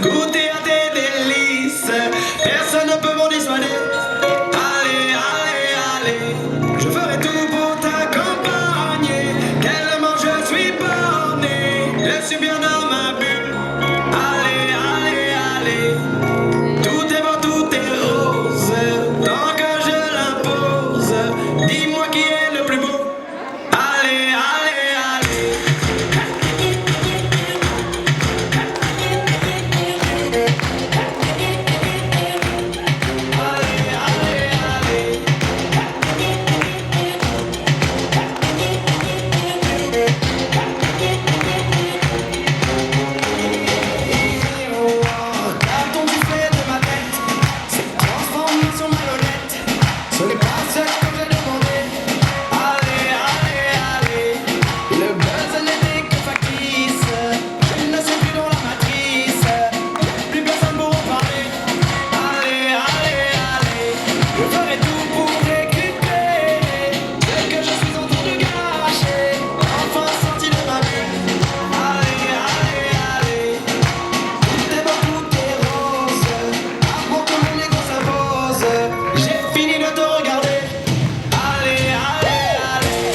goûter à tes délices. Personne ne peut m'en dissuader. Allez, allez, allez, je ferai tout pour t'accompagner. Tellement je suis borné, je suis bien dans ma bulle. Allez, allez, allez, tout est beau, tout est rose. Tant que je l'impose, dis-moi qui est le plus beau. Allez, allez, allez. Quand on fait de ma tête, cette transformation malhonnête, ce n'est pas ce que j'ai demandé. Allez, allez, allez, le buzz n'était que factice. Je ne suis plus dans la matrice, plus personne pour en parler. Allez, allez, allez, je ferai tout pour récupérer ce que je suis en train de gâcher. Enfin sorti de ma bulle. Allez, allez, allez, tout est beau, tout est rose. Avant que mon ego s'impose, j'ai fini de te regarder. Allez, allez, allez.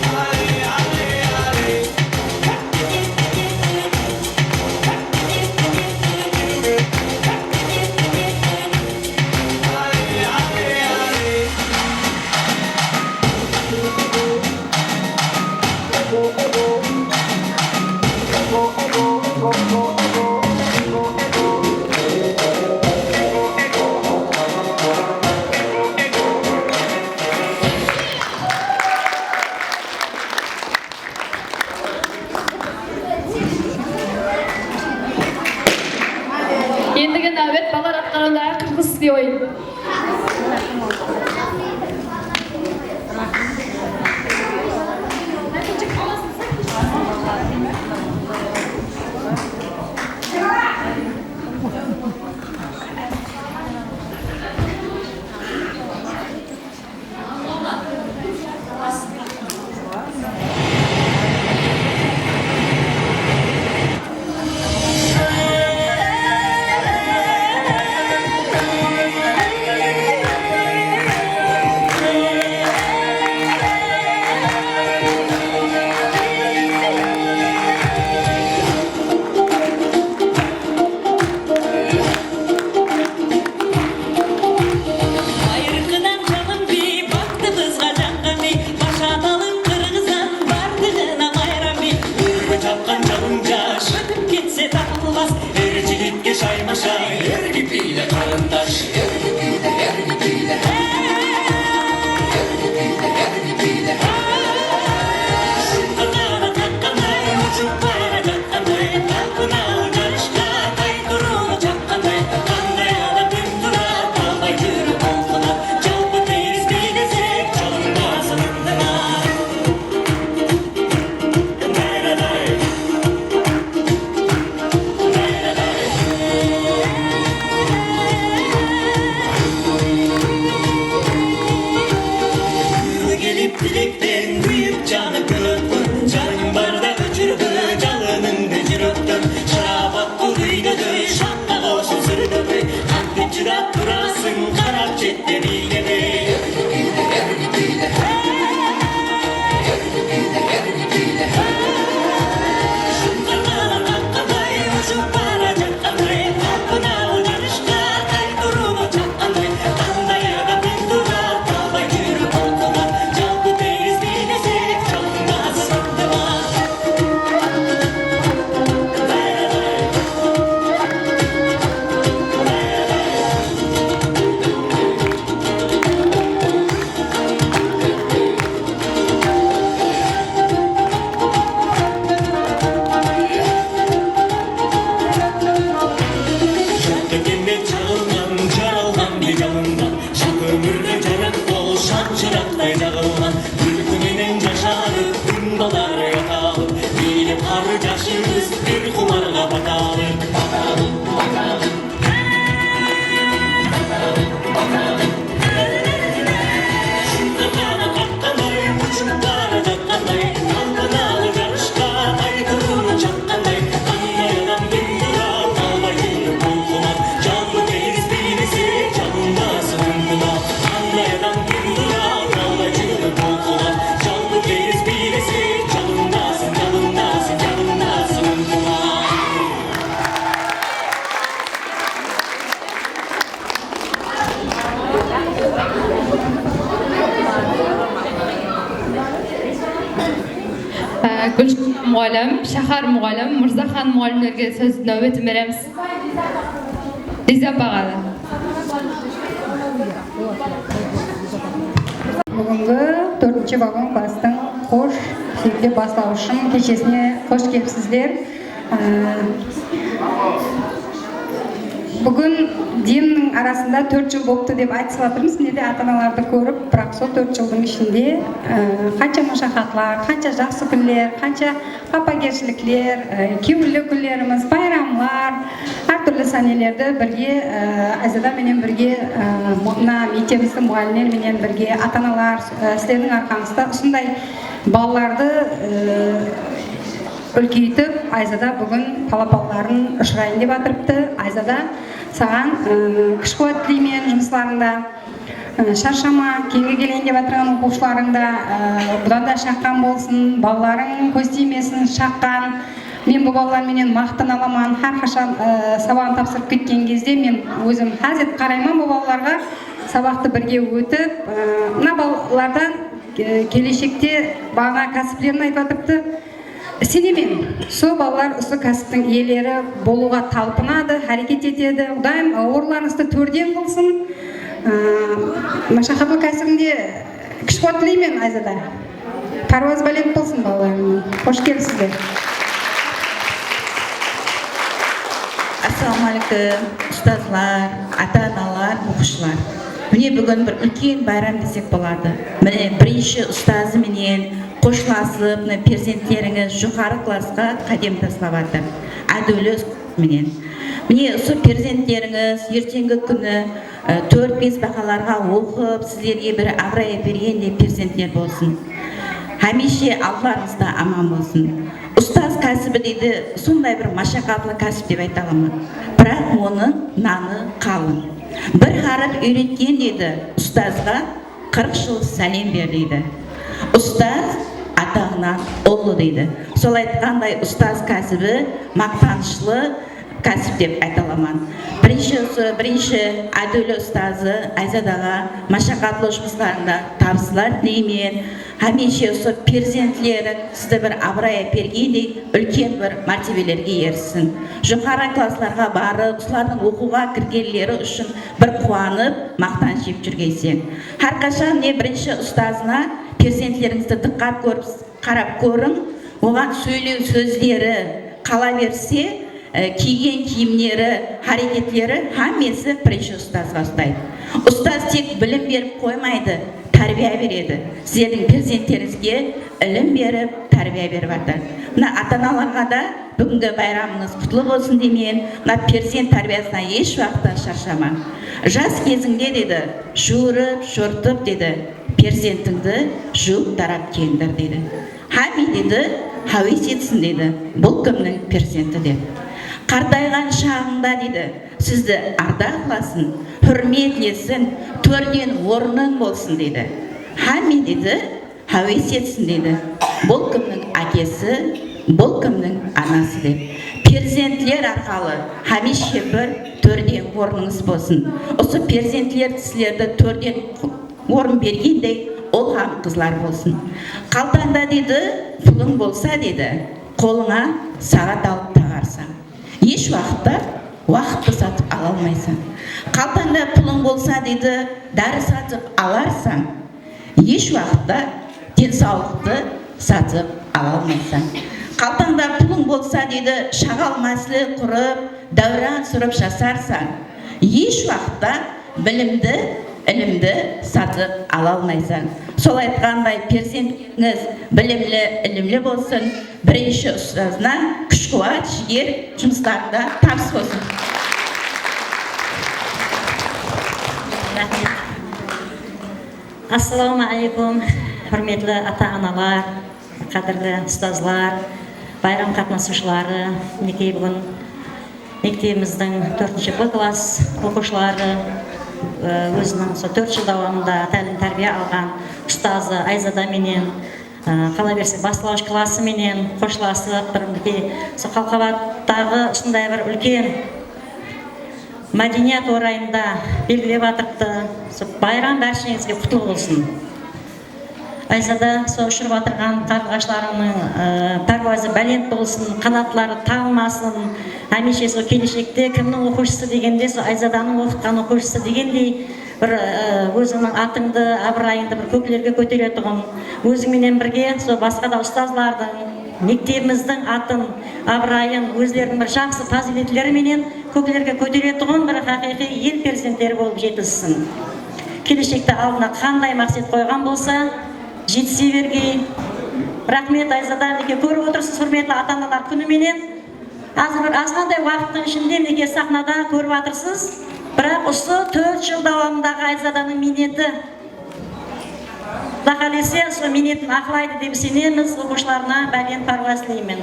Allez, allez, allez. Allez, allez, allez. Ендігі нәубет балалар атқаруындағы қырғыз би ойын. ұшып бара жатқандай тантаналы жарышқа айқын шапқандай қандай адам мен тұрар албайтын бұлқынап жанды тез билесе жалындасын үнкүнап қандай адам мен тұрар албайтын бұлқынап жанды тез билесе жалындасын жалындасын жалындасын үнкүнап Gülşen muallim, Şahar muallim, Mırzahan muallimlerge söz növbeti beremiz. Riza bağalı. Бүгінгі 4-ші вагон класстың қош сүйікті бастауышын кешесіне қош келіпсіздер. Бүгін демнің арасында 4 жыл болыпты деп айтсылатырмыз. Міне де ата-аналарды көріп, бірақ сол 4 жылдың ішінде қанша машақатлар, қанша жақсы күндер, қанша папагершіліктер, кеулі күндеріміз, байрамлар, әртүрлі сәнелерді бірге Айзада менен бірге мына мектебіміздің мұғалімдер менен бірге ата-аналар сіздердің арқаңызда осындай балаларды үлкейтіп, Айзада бүгін талапаларын ұшырайын деп атырыпты. Айзада саған күш қуат тілеймін жұмысларында, шаршама, кейінге келейін деп атырған оқушыларыңда бұдан да шаққан болсын, балаларың көз тимесін, шаққан. Мен бұл балаларменен мақтан аламан, әрқашан сабағын тапсырып кеткен кезде мен өзім әзет қарайман бұл балаларға сабақты бірге өтіп, мына балалардан келешекте бағана кәсіплерін айтып атыпты. Сенемен, сол балалар осы кәсіптің иелері болуға талпынады, әрекет етеді. Ұдайым ауырларыңызды төрден қылсын. Машақатлы кәсібінде күш қуат тілеймін Айзада. Паруаз балет болсын балаларым. Қош келіпсіздер. Ассалаумағалейкум, ұстазлар, ата-аналар, оқушылар. Міне бүгін бір үлкен байрам десек болады. Міне бірінші ұстазы менен қошласып, перзенттеріңіз жоғары классқа қадам таслап жатыр. Әділі менен. Міне осы перзенттеріңіз ертеңгі күні 4-5 бағаларға оқып, сіздерге бір абырой бергендей перзенттер болсын. Хәмеше алларыңызда аман болсын. Ұстаз кәсібі дейді, сондай бір машақатлы кәсіп деп айта аламын. Бірақ оның наны қалың. Бір харап үйреткен дейді, ұстазға 40 жыл сәлем бер дейді. Ұстаз атағынан ұлы дейді. Сол айтқандай ұстаз кәсібі мақтанышлы кәсіп деп айта аламын. Бірінші әділі ұстазы Айзадаға машақатлы жұмыстарында табыстар тілеймін. Хәмеше осы перзентлерін сізді бір абырой бергендей үлкен бір мәртебелерге ерсін. Жоғары классларға барып, солардың оқуға кіргенлері үшін бір қуанып, мақтан жеп жүргейсен. Әрқашан бірінші ұстазына перзентлеріңізді диққат көріп, қарап көрің, оған сөйлеу сөздері қала берсе, киген киімдері, әрекетлері әмесі бірінші ұстазға ұстайды. Ұстаз тек білім беріп қоймайды, тәрбие береді. Сіздердің перзенттеріңізге ілім беріп, тәрбие беріп жатыр. Мына ата-аналарға да бүгінгі байрамыңыз құтлы болсын демен, мына перзент тәрбиесіне еш уақытта шаршама. Жас кезіңде деді, жуырып, жортып деді, перзентіңді жуып тарап кендір деді. Хәми деді, хәуес етсін деді, бұл кімнің перзенті деп. Қартайған шағында деді, сізді ардақ қыласын, hürmetlесін, төрден орның болсын деді. Хәми деді, хәуес етсін деді. Бұл кімнің әкесі, бұл кімнің анасы деп. Перзентлер арқалы хәмеше бір төрден орныңыз болсын. Осы перзентлер сіздерді төрден орын бергендей, ол һәм қызлар болсын. Қалтаңда деді, пұлың болса деді, қолыңа сағат алып тағарсың. Еш уақытты сатып ала алмайсың. Қалтаңда пұлың болса деді, дәрі сатып аларсың. Еш уақытта денсаулықты сатып ала алмайсың. Қалтаңда пұлың болса деді, шағал мәсілі құрып, дәуран сүріп жасарсың. Еш уақытта білімді, ілімді сатып ала алмайсың. Сол айтқандай перзентіңіз білімлі, ілімлі болсын. Бірінші ұстазына күш қуат, жігер жұмыстарында табыс болсын. Ассаламу алейкум. hürmetli ata-analar, qadırlı ұстазлар, bayram қатынасушылары, мінекей бүгін мектебіміздің 4-ші Б класс оқушылары, өзінің 4 жыл давамында тәлім-тәрбие алған ұстазы Айзада менен, қала берсе бастауыш классы менен қошласып, мінекей Қалқабаттағы осындай бір үлкен мәдениет орайында белгілеп атырыпты. Байрам бәршіңізге құтлы болсын. Айзада ұшырып атырған қарлығашларының пәрвазы бәлент болсын, қанаттылары талмасын, әмеше келешекте кімнің оқушысы дегенде, Айзаданың оқытқан оқушысы дегендей, бір өзіңнің атыңды, абырайыңды бір көкілерге көтеретұғын, өзіңменен бірге басқа да ұстазлардың, мектебіміздің атын, абырайын, өздерінің бір жақсы фазилетлеріменен көкілерге көтеретұғын бір хақиқи ел перзенттері болып жетілсін. Келешекте алдына қандай мақсат қойған болса, жетісе бергей. Рахмет Айзада, неке көріп отырсыз, құрметті ата-аналар күніменен. Азғандай уақыттың ішінде неке сахнада көріп отырсыз. Бірақ осы 4 жыл давамындағы Айзаданың минеті. Құда қаласа, сол минетін ақылайды деп сенеміз, оқушыларына бәлен паруаз тілеймін.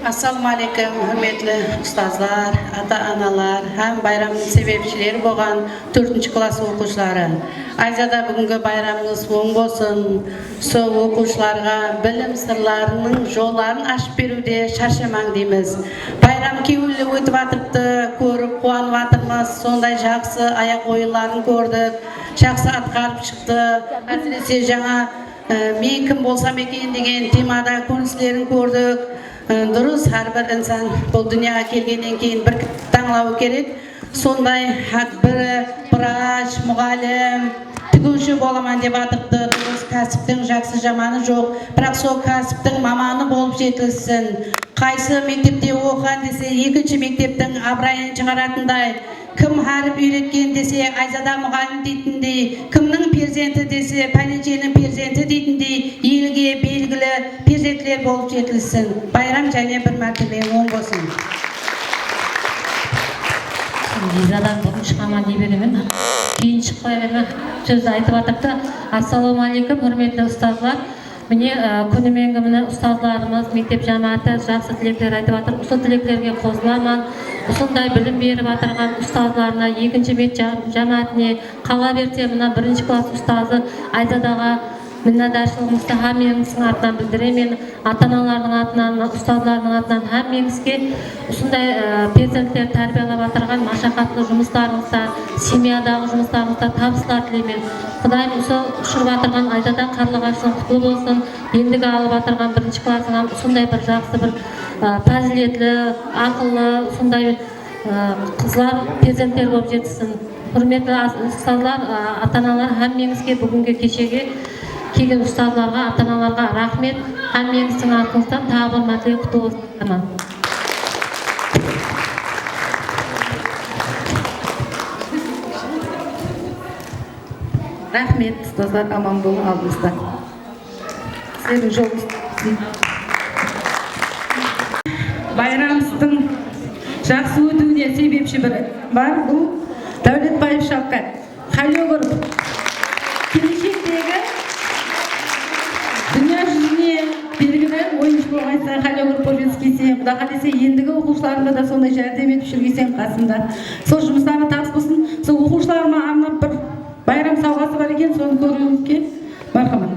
Ассалаумағалейкум, hürmetli ұстазлар, ата-аналар, һәм байрамның себепшілері болған 4-ші класс оқушылары. Айзада бүгінгі байрамыңыз оң болсын. Сол оқушыларға білім сырларының жолдарын ашып беруде шаршамаң дейміз. Байрам кеулі өтіп атырыпты, көріп қуанып атырмыз. Сондай жақсы аяқ ойынларын көрдік, жақсы атқарып шықты. Әсіресе жаңа мен кім болсам екен деген темада көріністерін көрдік. Дұрыс, әрбір інсан бұл дүнияға келгеннен кейін бір таңлауы керек. Сондай бірі врач, мұғалім, тігуші боламан деп атыпты. Дұрыс, кәсіптің жақсы жаманы жоқ, бірақ сол кәсіптің маманы болып жетілсін. Қайсы мектепте оқыған десе, екінші мектептің абырайын шығаратындай, кім әріп үйреткен десе, Айзада мұғалім дейтіндей, кімнің перзенті десе, пәленшенің перзенті дейтіндей, елге белгілі перзентлер болып жетілсін. Байрам және бір мәртебе оң болсын. Айзадан бұрын шығаман дей беремін. Кейін шықпай бермін. Сөзді айтып атыпты. Ассалаумағалейкум, hürmetli ұстазлар. Міне күніменгі міне ұстазларымыз, мектеп жамааты жақсы тілектер айтып атыр. Осы тілектерге қосыламан. Осындай білім беріп атырған ұстазларына, 2-ші мектеп жамаатіне, қала берсе мына 1-ші класс ұстазы Айзадаға minnatdorchiligimizni hammangizning atынан bildiremen. Ата-аналардың атынан, ұстазлардың атынан hammangizga осындай перзенттер тәрбиелеп атырған машақатлы жұмыстарыңызда, семьядағы жұмыстарыңызда табыстар тілеймін. Құдайым осы ұшырып атырған Айзада қарлығашың құтлы болсын. Ендігі алып атырған 1-ші классыңа осындай бір жақсы бір пәзілетлі, ақыллы, осындай қызлар перзенттер болып жетсін. Құрметті ұстазлар, ата-аналар, hammangizga бүгінгі кешеге келген ұстазларға, ата-аналарға рахмет. Hammangizдің артыңыздан тағы бір мәртебе құтты болсын. Рахмет, ұстазлар, аман болың алдыңызда. Сіздердің жолыңыз. Байрамымыздың жақсы өтуіне себепші бірі бар. Бұл Дәулетбаев Шавкат. Хореограф. Келешектегі дүния жүзіне белгілі ойыншы болған сайын хореограф болып жеткізсем, Құда қаласа ендігі оқушыларыма да сондай жәрдем етіп жүргізсем қасымда. Сол жұмыстарына табыс болсын. Сол оқушыларыма арнап бір байрам сауғасы бар екен, соны көруімізге мархамат.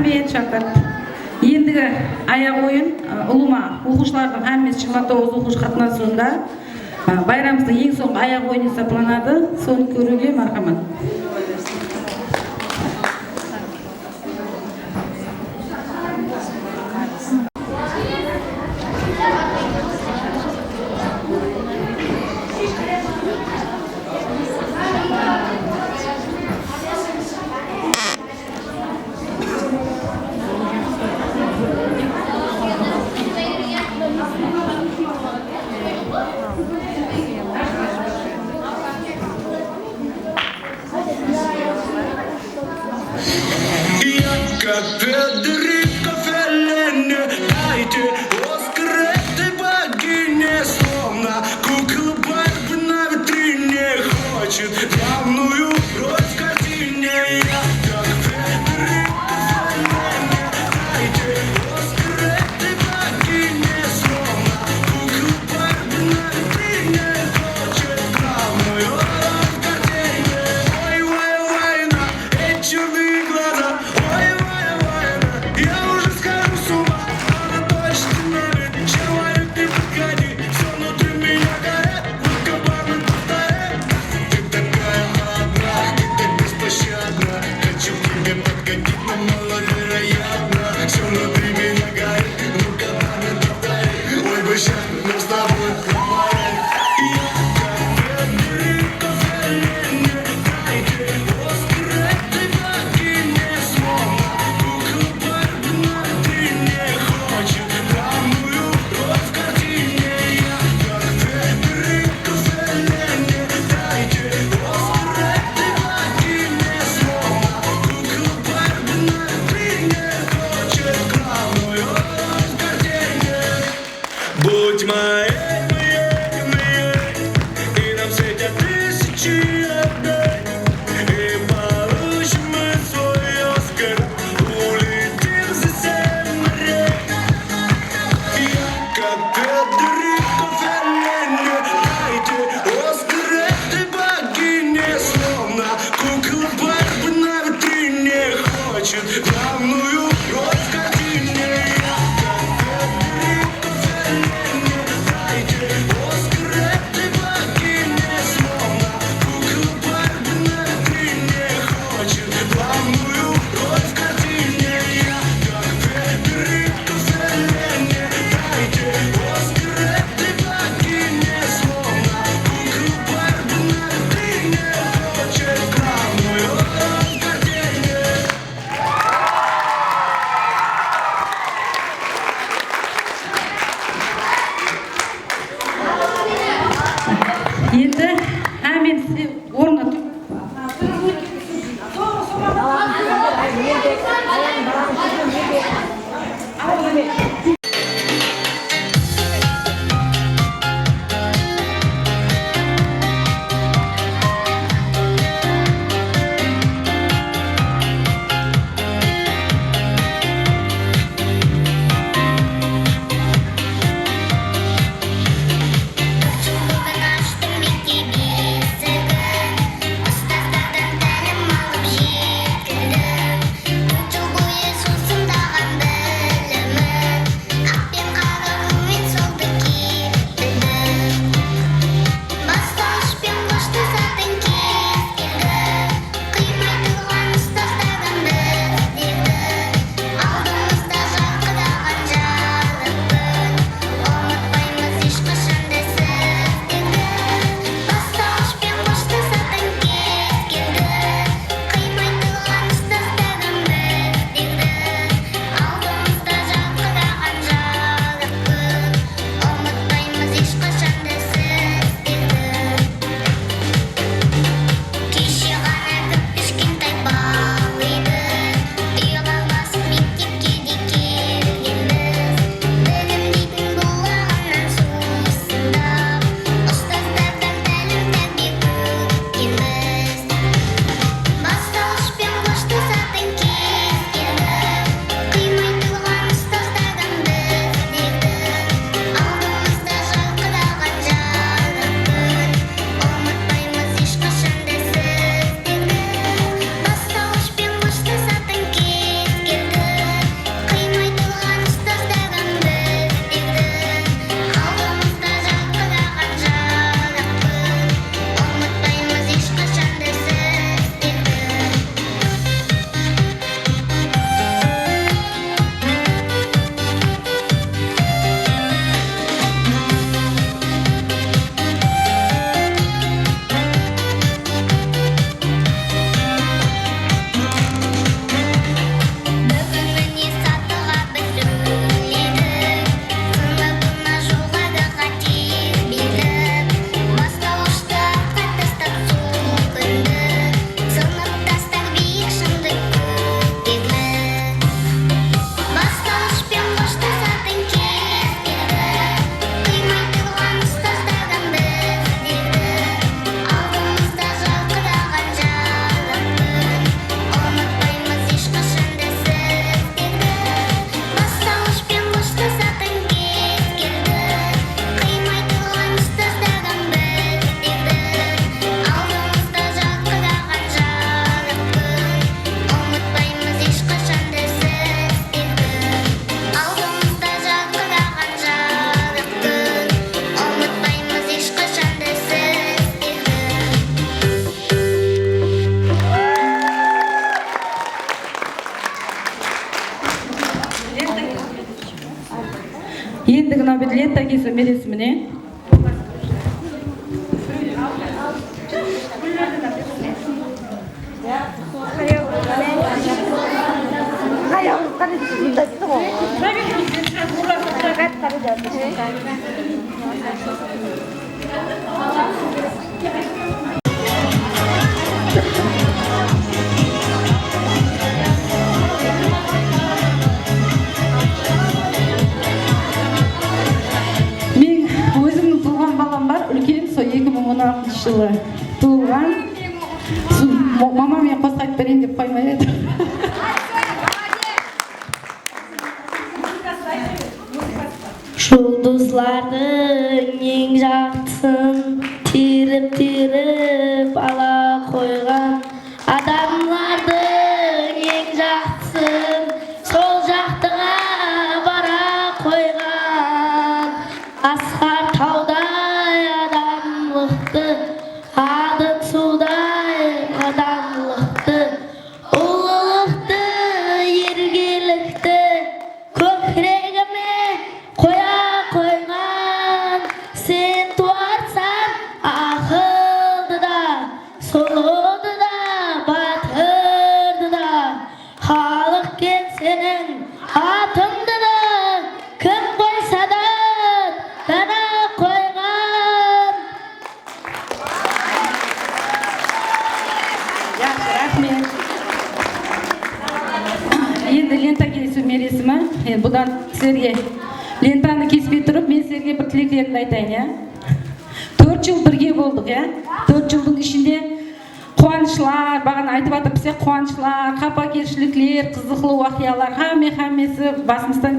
Рахмет, шәкірт. Ендігі аяқ ойын ұлыма оқушылардың әмес 29 оқушы қатынасуында байрамымыздың ең соңғы аяқ ойыны сапыланады. Соны көруге мархамат. Как Федерико Феллини, дайте Оскар этой богине, словно кукла Барби на витрине хочет главную роль в картине. Я как Федерико Феллини, дайте Оскар этой богине, словно кукла Барби на витрине хочет главную роль в картине. Ой, война, эти черные глаза. Я уже схожу с ума, она точно не верит. Человек, не подходи, все внутри меня горит. Выкопаны повторяй. Ты такая молодая, ты так беспощадна. Хочу к тебе подходить, но маловероятно. Все внутри меня горит, выкопаны повторяй. Ой, бы сейчас нам с тобой поговорить. Я как Федерико Феллини, дайте Оскар этой богине, словно кукла Барби на витрине хочет главную роль в картине. Я как Федерико Феллини, дайте Оскар этой богине, словно кукла Барби на витрине хочет главную роль в картине. Будь моей, и нам светят тысячи огней, и получим мы свой Оскар, улетим за 7 морей. Я как Федерико Феллини, дайте Оскар этой богине, словно кукла Барби на витрине хочет главную роль в картине. Я как Федерико Феллини, дайте Оскар этой богине, словно кукла Барби на витрине хочет главную роль в картине. Я как Федерико Феллини, дайте Оскар этой богине, словно кукла Барби на витрине хочет главную роль в картине. Енді әмен сізде орнына тұр. Açtım iki bir sıkın. әкесі мересіміне. Мен өзімнің туған балам бар, үлкен, сол 2016 жылы туылған. Мамамен қоса айтып берейін деп қоймай еді. Жұлдыздардың ең жақтысын теріп ала қойған, адамлардың ең жақтысын сол жақтыға бара қойған. Асқар таудай адамлықты, адын судай адамлықты, ұлылықты, ергелікті көкірегіме қоя қойған. Сен туарсаң ақылды да, сұлуды да, батырды да, халық кен сенің атыңды да, кім қойса да дана қойған. Жақсы, рахмет. Енді лента кесу мересімі. Бұдан сіздерге лентаны кеспей тұрып, мен сіздерге бір тілектерімді айтайын, я? 4 жыл бірге болдық, я? 4 жылдың ішінде қуанышлар, бағана айтып атырпыз, қуанышлар, қапакершіліктер, қызықлы уақиялар, хаммесі басымыздан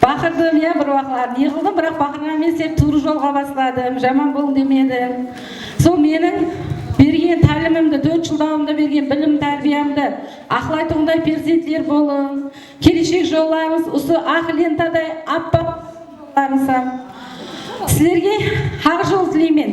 бақырдым, я, бір уақылар. Не қылдым, бірақ бақырған мен сеп тур жолға бастадым, жаман бол демедім. Сол менің берген тәлімімді, 4 жылдауымда берген білім тәрбиямды ақыл айтуындай перзентлер болың. Келешек жолларыңыз осы ақ лентадай аппақ жолларыңызға. Сіздерге ақ жол тілеймін.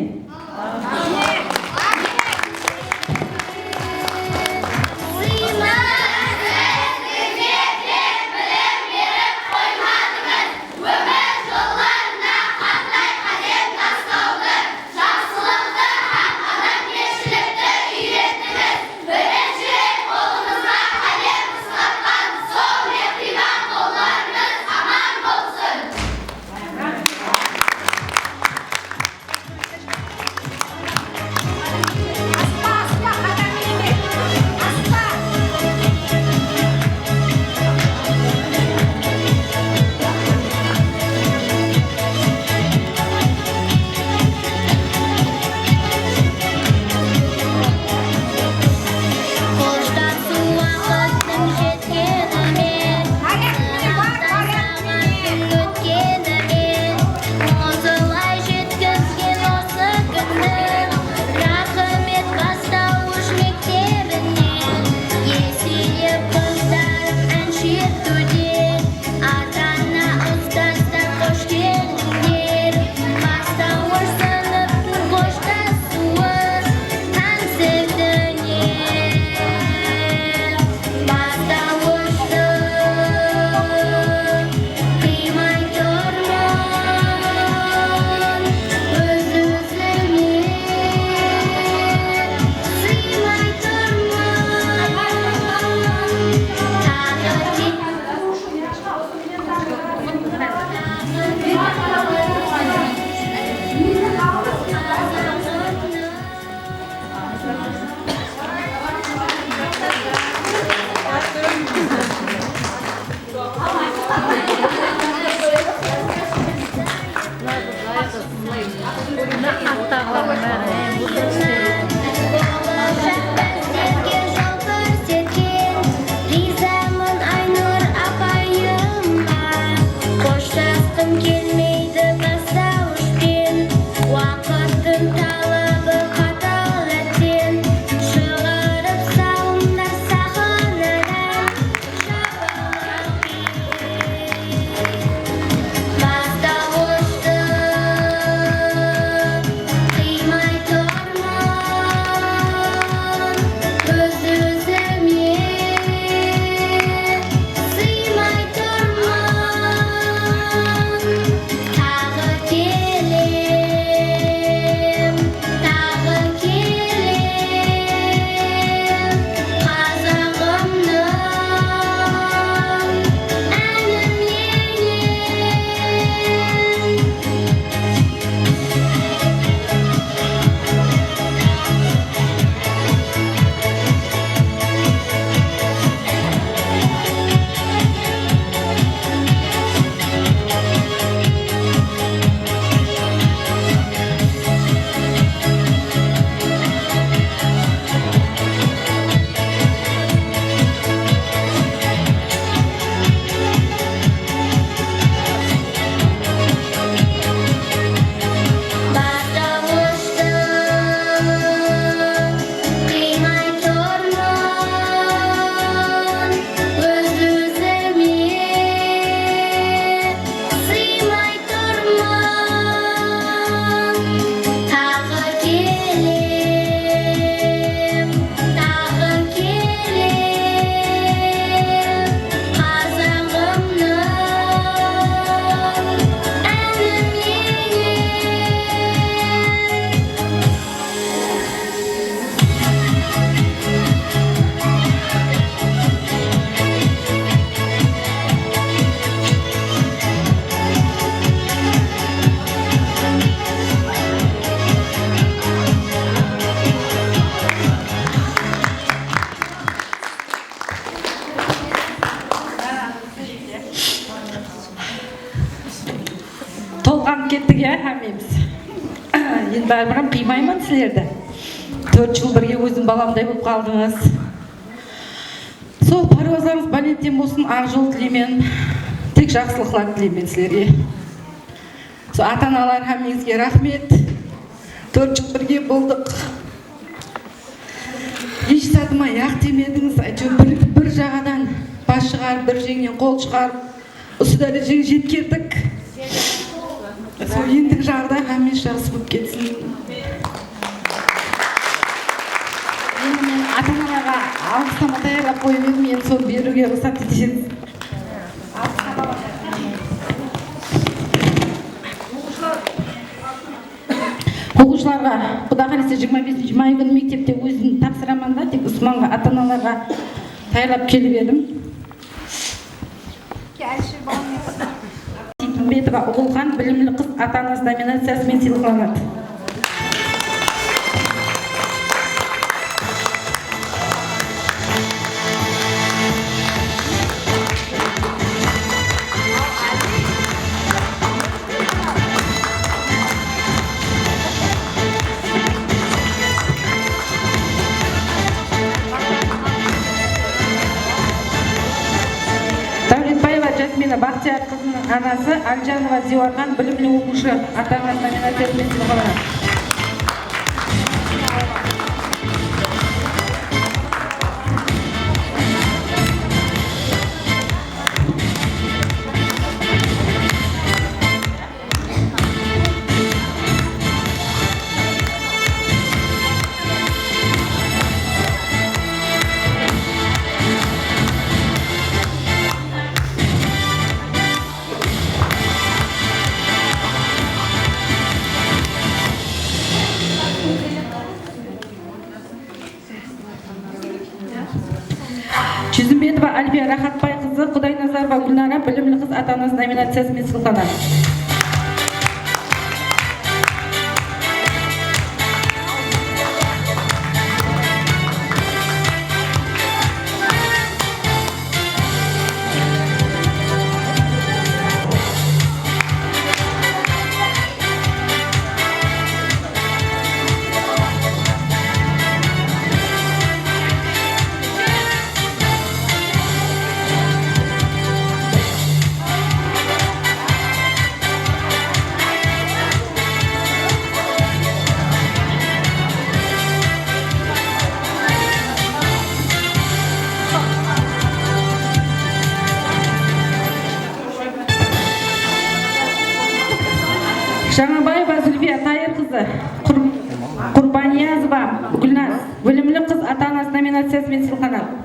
кеттік иә хамеміз. Енді бәрібір қимаймын сіздерді. 4 жыл бірге өзім баламдай болып қалдыңыз. Сол паруаздарыңыз бәлеттен болсын, ақ жол тілеймен, тек жақсылықлар тілеймен сіздерге. Сол ата-аналар хамеңізге рахмет. 4 жыл бірге болдық. Еш сатыма яқ демедіңіз, әйтеуір бір жағадан бас шығарып, бір жеңнен қол шығарып, осы дәрежеге жеткердік. Сол ендігі жағда хамеңіз жақсы болып кетсін. Енді мен ата-аналарға алғыстама даярлап қойып едім, енді соны беруге рұқсат етесіз. Оқушыларға Құда қаласа 25 май күні мектепте өзім тапсырамын да, тек Усманға ата-аналарға даярлап келіп едім. Сейтімбетова Ұғылхан білімлі қыз ата-анасы номинациясымен сыйлықталады. Бақтияр қызының анасы Альжанова Зиуархан білімлі оқушы ата-анасы номинациясымен сыйлықталады. Жүзімбетова Альбия Рахатбай қызы, Құдайназарова Гүлнара білімлі қыз ата-анасы номинациясымен сыйлықталады. Жаңабаева Зүлфия Тайыр қызы, Құрбаниязова Гүлназ, білімлі қыз ата-анасы номинациясымен сыйлықталады.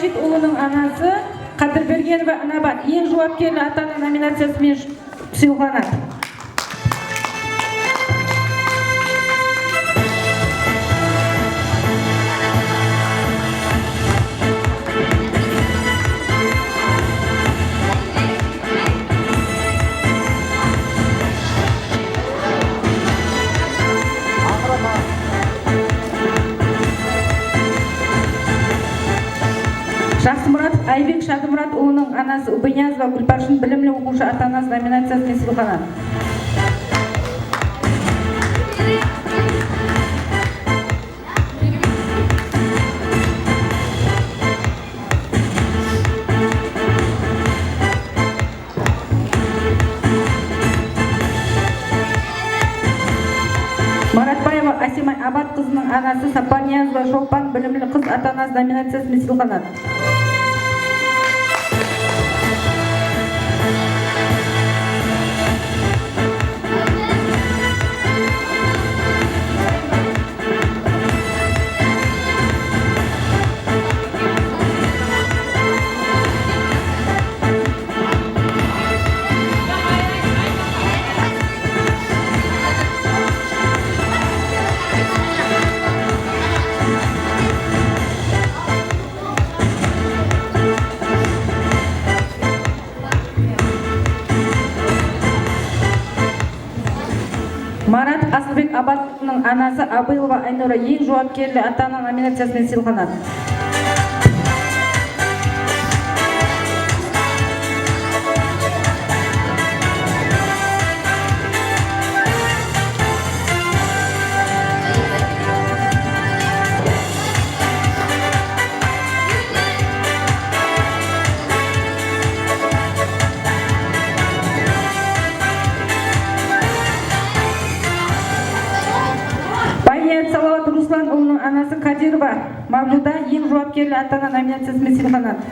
Ұлының анасы Қадырбергенова Анабат ең жауапкерлі ата-ана номинациясымен сыйлықталады. Жақсымұратов Айбек Шадымұрат ұлының анасы Убайнязова Гүлбаршын білімлі оқушы ата-анасы номинациясымен сыйлықталады. Маратбаева Асимай Абат қызының анасы Сапарниязова Шолпан білімлі қыз ата-анасы номинациясымен сыйлықталады. Асылбек Абатовның анасы Абылова Айнура ең жауапкерлі ата-ана номинациясымен сыйланады. Салауат Руслан ұлының анасы Кадирова Мавлюда ең жауапкерлі ата-ана номинациясымен сыйланады.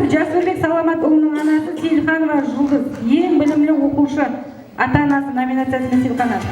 Жасырбек Саламат ұлының анасы Сейілханова Жұлдыз ең білімлі оқушы ата-анасы номинациясымен сыйланады.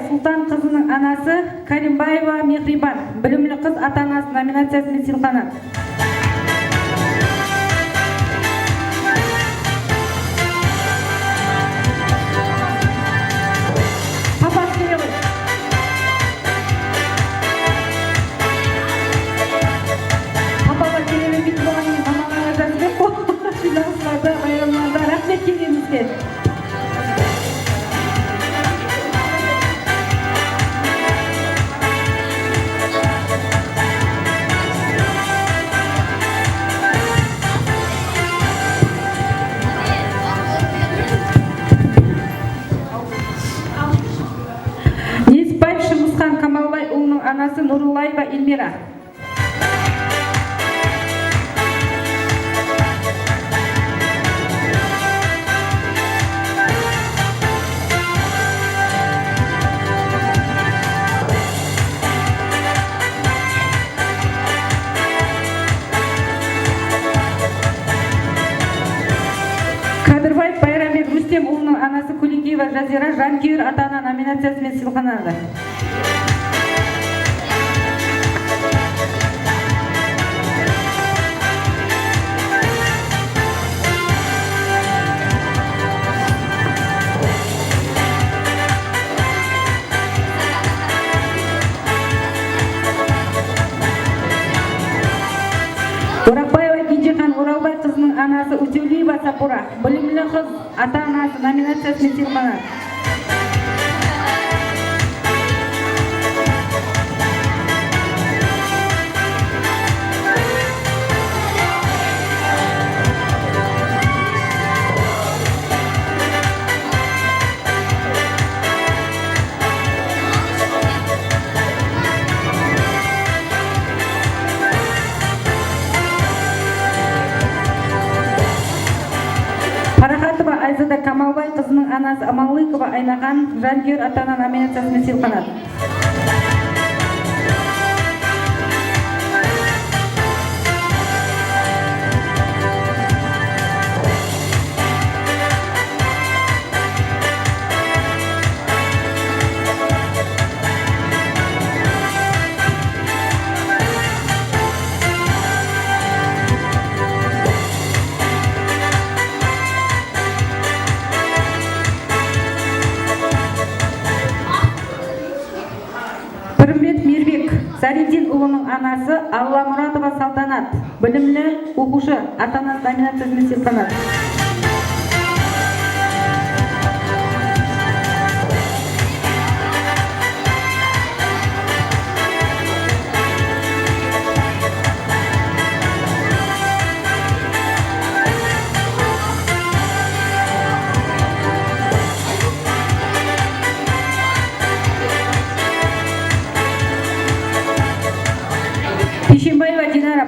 Сұлтан қызының анасы Каримбаева Мехрибан білімлі қыз ата-анасы номинациясымен сыйланады. Папаға келемін бит болғанмен мамаға жазбек қой. Жиналыстарда, байрамlarda рахмет келгеніңізге. Анасы Нурулаева Эльмира. Кадырбаев Байрамбек Рустем ұлының анасы Куликеева Жазира жанкүйер ата-ана номинациясымен сыйланады. Орақбаева Кенжехан Оралбай қызының анасы Утеулиева Сапура білімлі қыз ата-анасы номинациясымен сыйланады. Парахатова Айзада Камалбай қызының анасы Амалыкова Айнахан жанкүйер ата-ана номинациясымен сыйланады. Заридин ұлының анасы Алла Мұратова Салтанат білімлі оқушы ата-анасы номинациясымен сыйланады.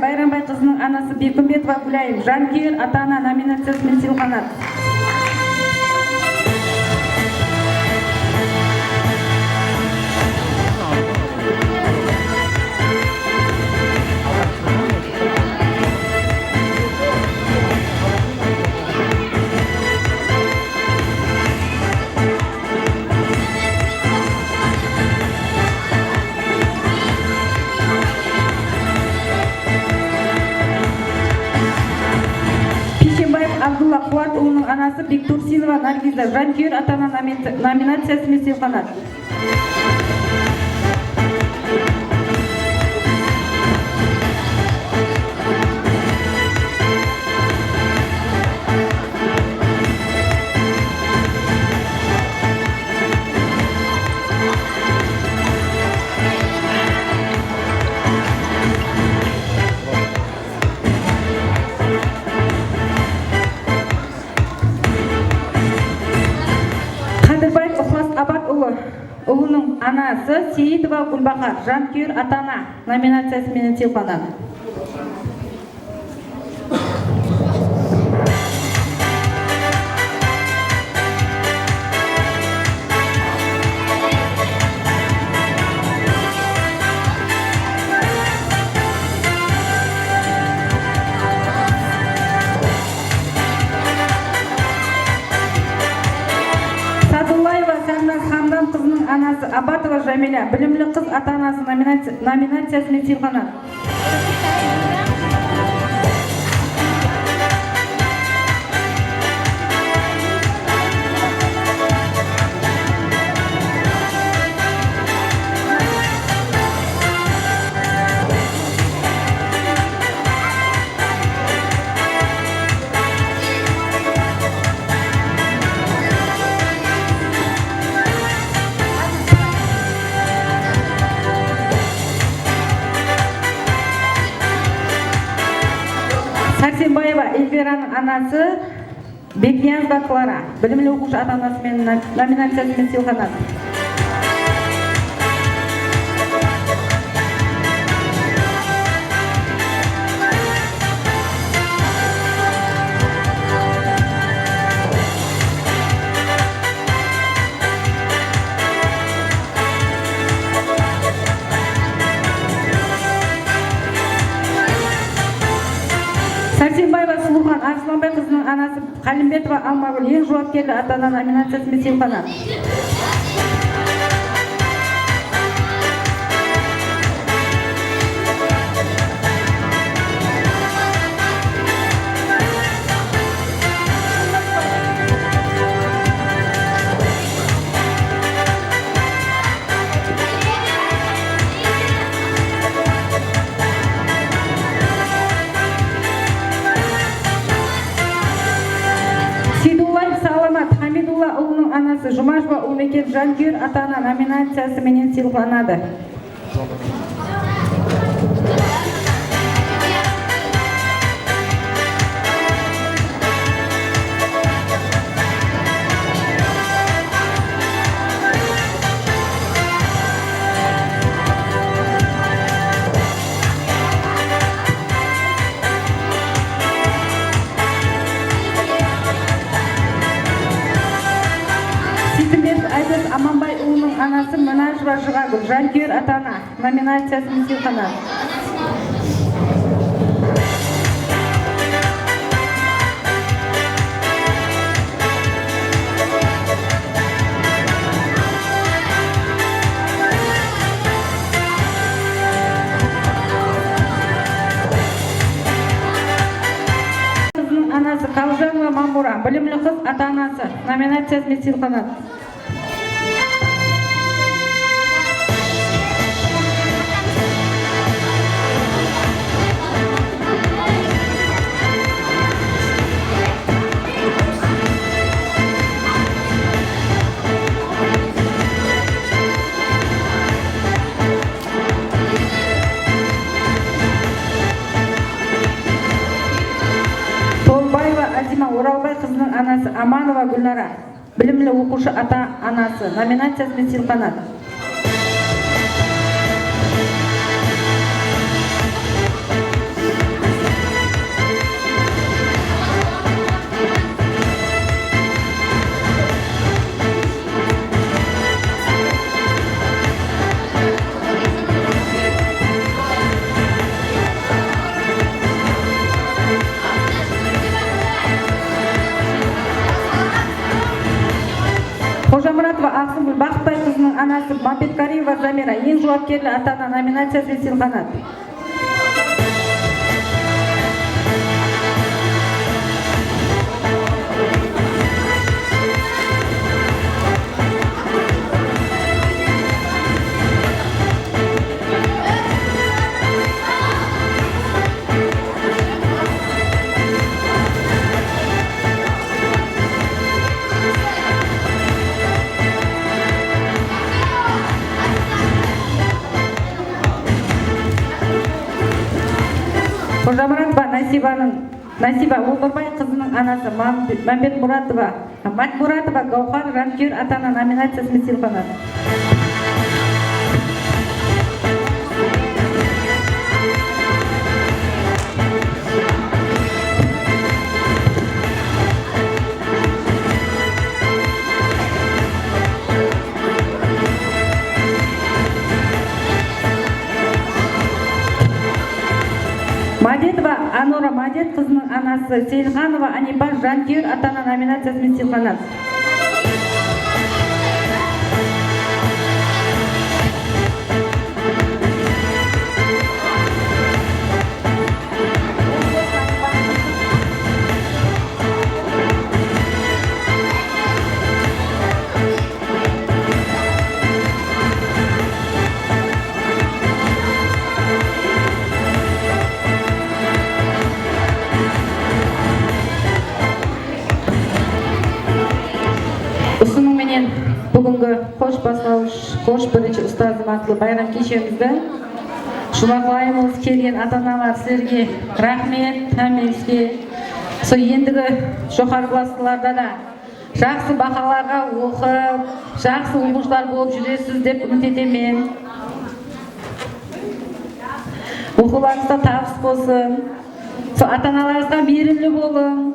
Байрамбай қызының анасы Бекімбетова Гүлайым жанкүйер ата-ана номинациясымен сыйланады. Абдулла Қуат ұлының анасы Бектурсинова Наргиза жанкүйер ата-ана номинациясымен сыйланады. Ұлының анасы Сейітова Гүлбахар жанкүйер ата-ана номинациясымен сыйланады. Анасы Абатова Жамиля білімлі қыз ата-анасы номинациясымен сыйланады. Сәрсенбаева Эльвираның анасы Бекниязова Клара білімлі оқушы ата-анасымен номинациясымен сыйланады. Сәрсенбаева Сұлухан Арсланбай қызының анасы Қалимбетова Алмагүл ең жауапкерлі ата-ана номинациясымен сыйланады. Ұлының анасы Жұмашева Ұлмекен жанкүйер ата-ана номинациясымен сыйланады. Аманбай ұлының анасы Манажева Жығагүл жанкүйер ата-ана номинациясымен сыйланады. Қызының анасы Қалжанова Мамура білімлі қыз ата-анасы номинациясымен сыйланады. Оралбай қызының анасы Аманова Гүлнара білімлі оқушы ата-анасы номинациясымен сыйланады. Асылгүл Бақытбайқызының анасы Мамбеткариева Замира ең жауапкерлі ата-ана номинациясымен сыйланады. Қожамұратова Насиба Олдырбай қызының анасы Матмұратова Гаухар жанкүйер ата-ана номинациясымен сыйланады. Мадетова Анора Мадет қызының анасы Сейлханова Анипа жанкүйер ата-ана номинациясымен сыйланады. Ұсынуменен бүгінгі қош бастауыш, қош бірінші ұстазым арқылы байрам кешемізді шұлақлаймыз. Келген ата-аналар сіздерге рахмет, тәмеліске. Сол ендігі жоғары кластыларда да жақсы бақаларға оқып, жақсы оқушылар болып жүресіз деп үміт етемін. Оқуларыңызда табыс болсын. Сол ата-аналарыңызға мейірімді болың.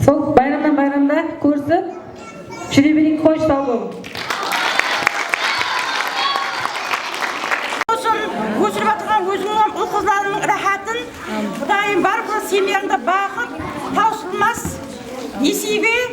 Сол байрамда көрсіп, жүре берейік, қош сау болың. Өсіріп атырған өзіңнің ұл-қызларының рахатын, Құдайым бар бұл семьяңда бақыт, таусылмас несібе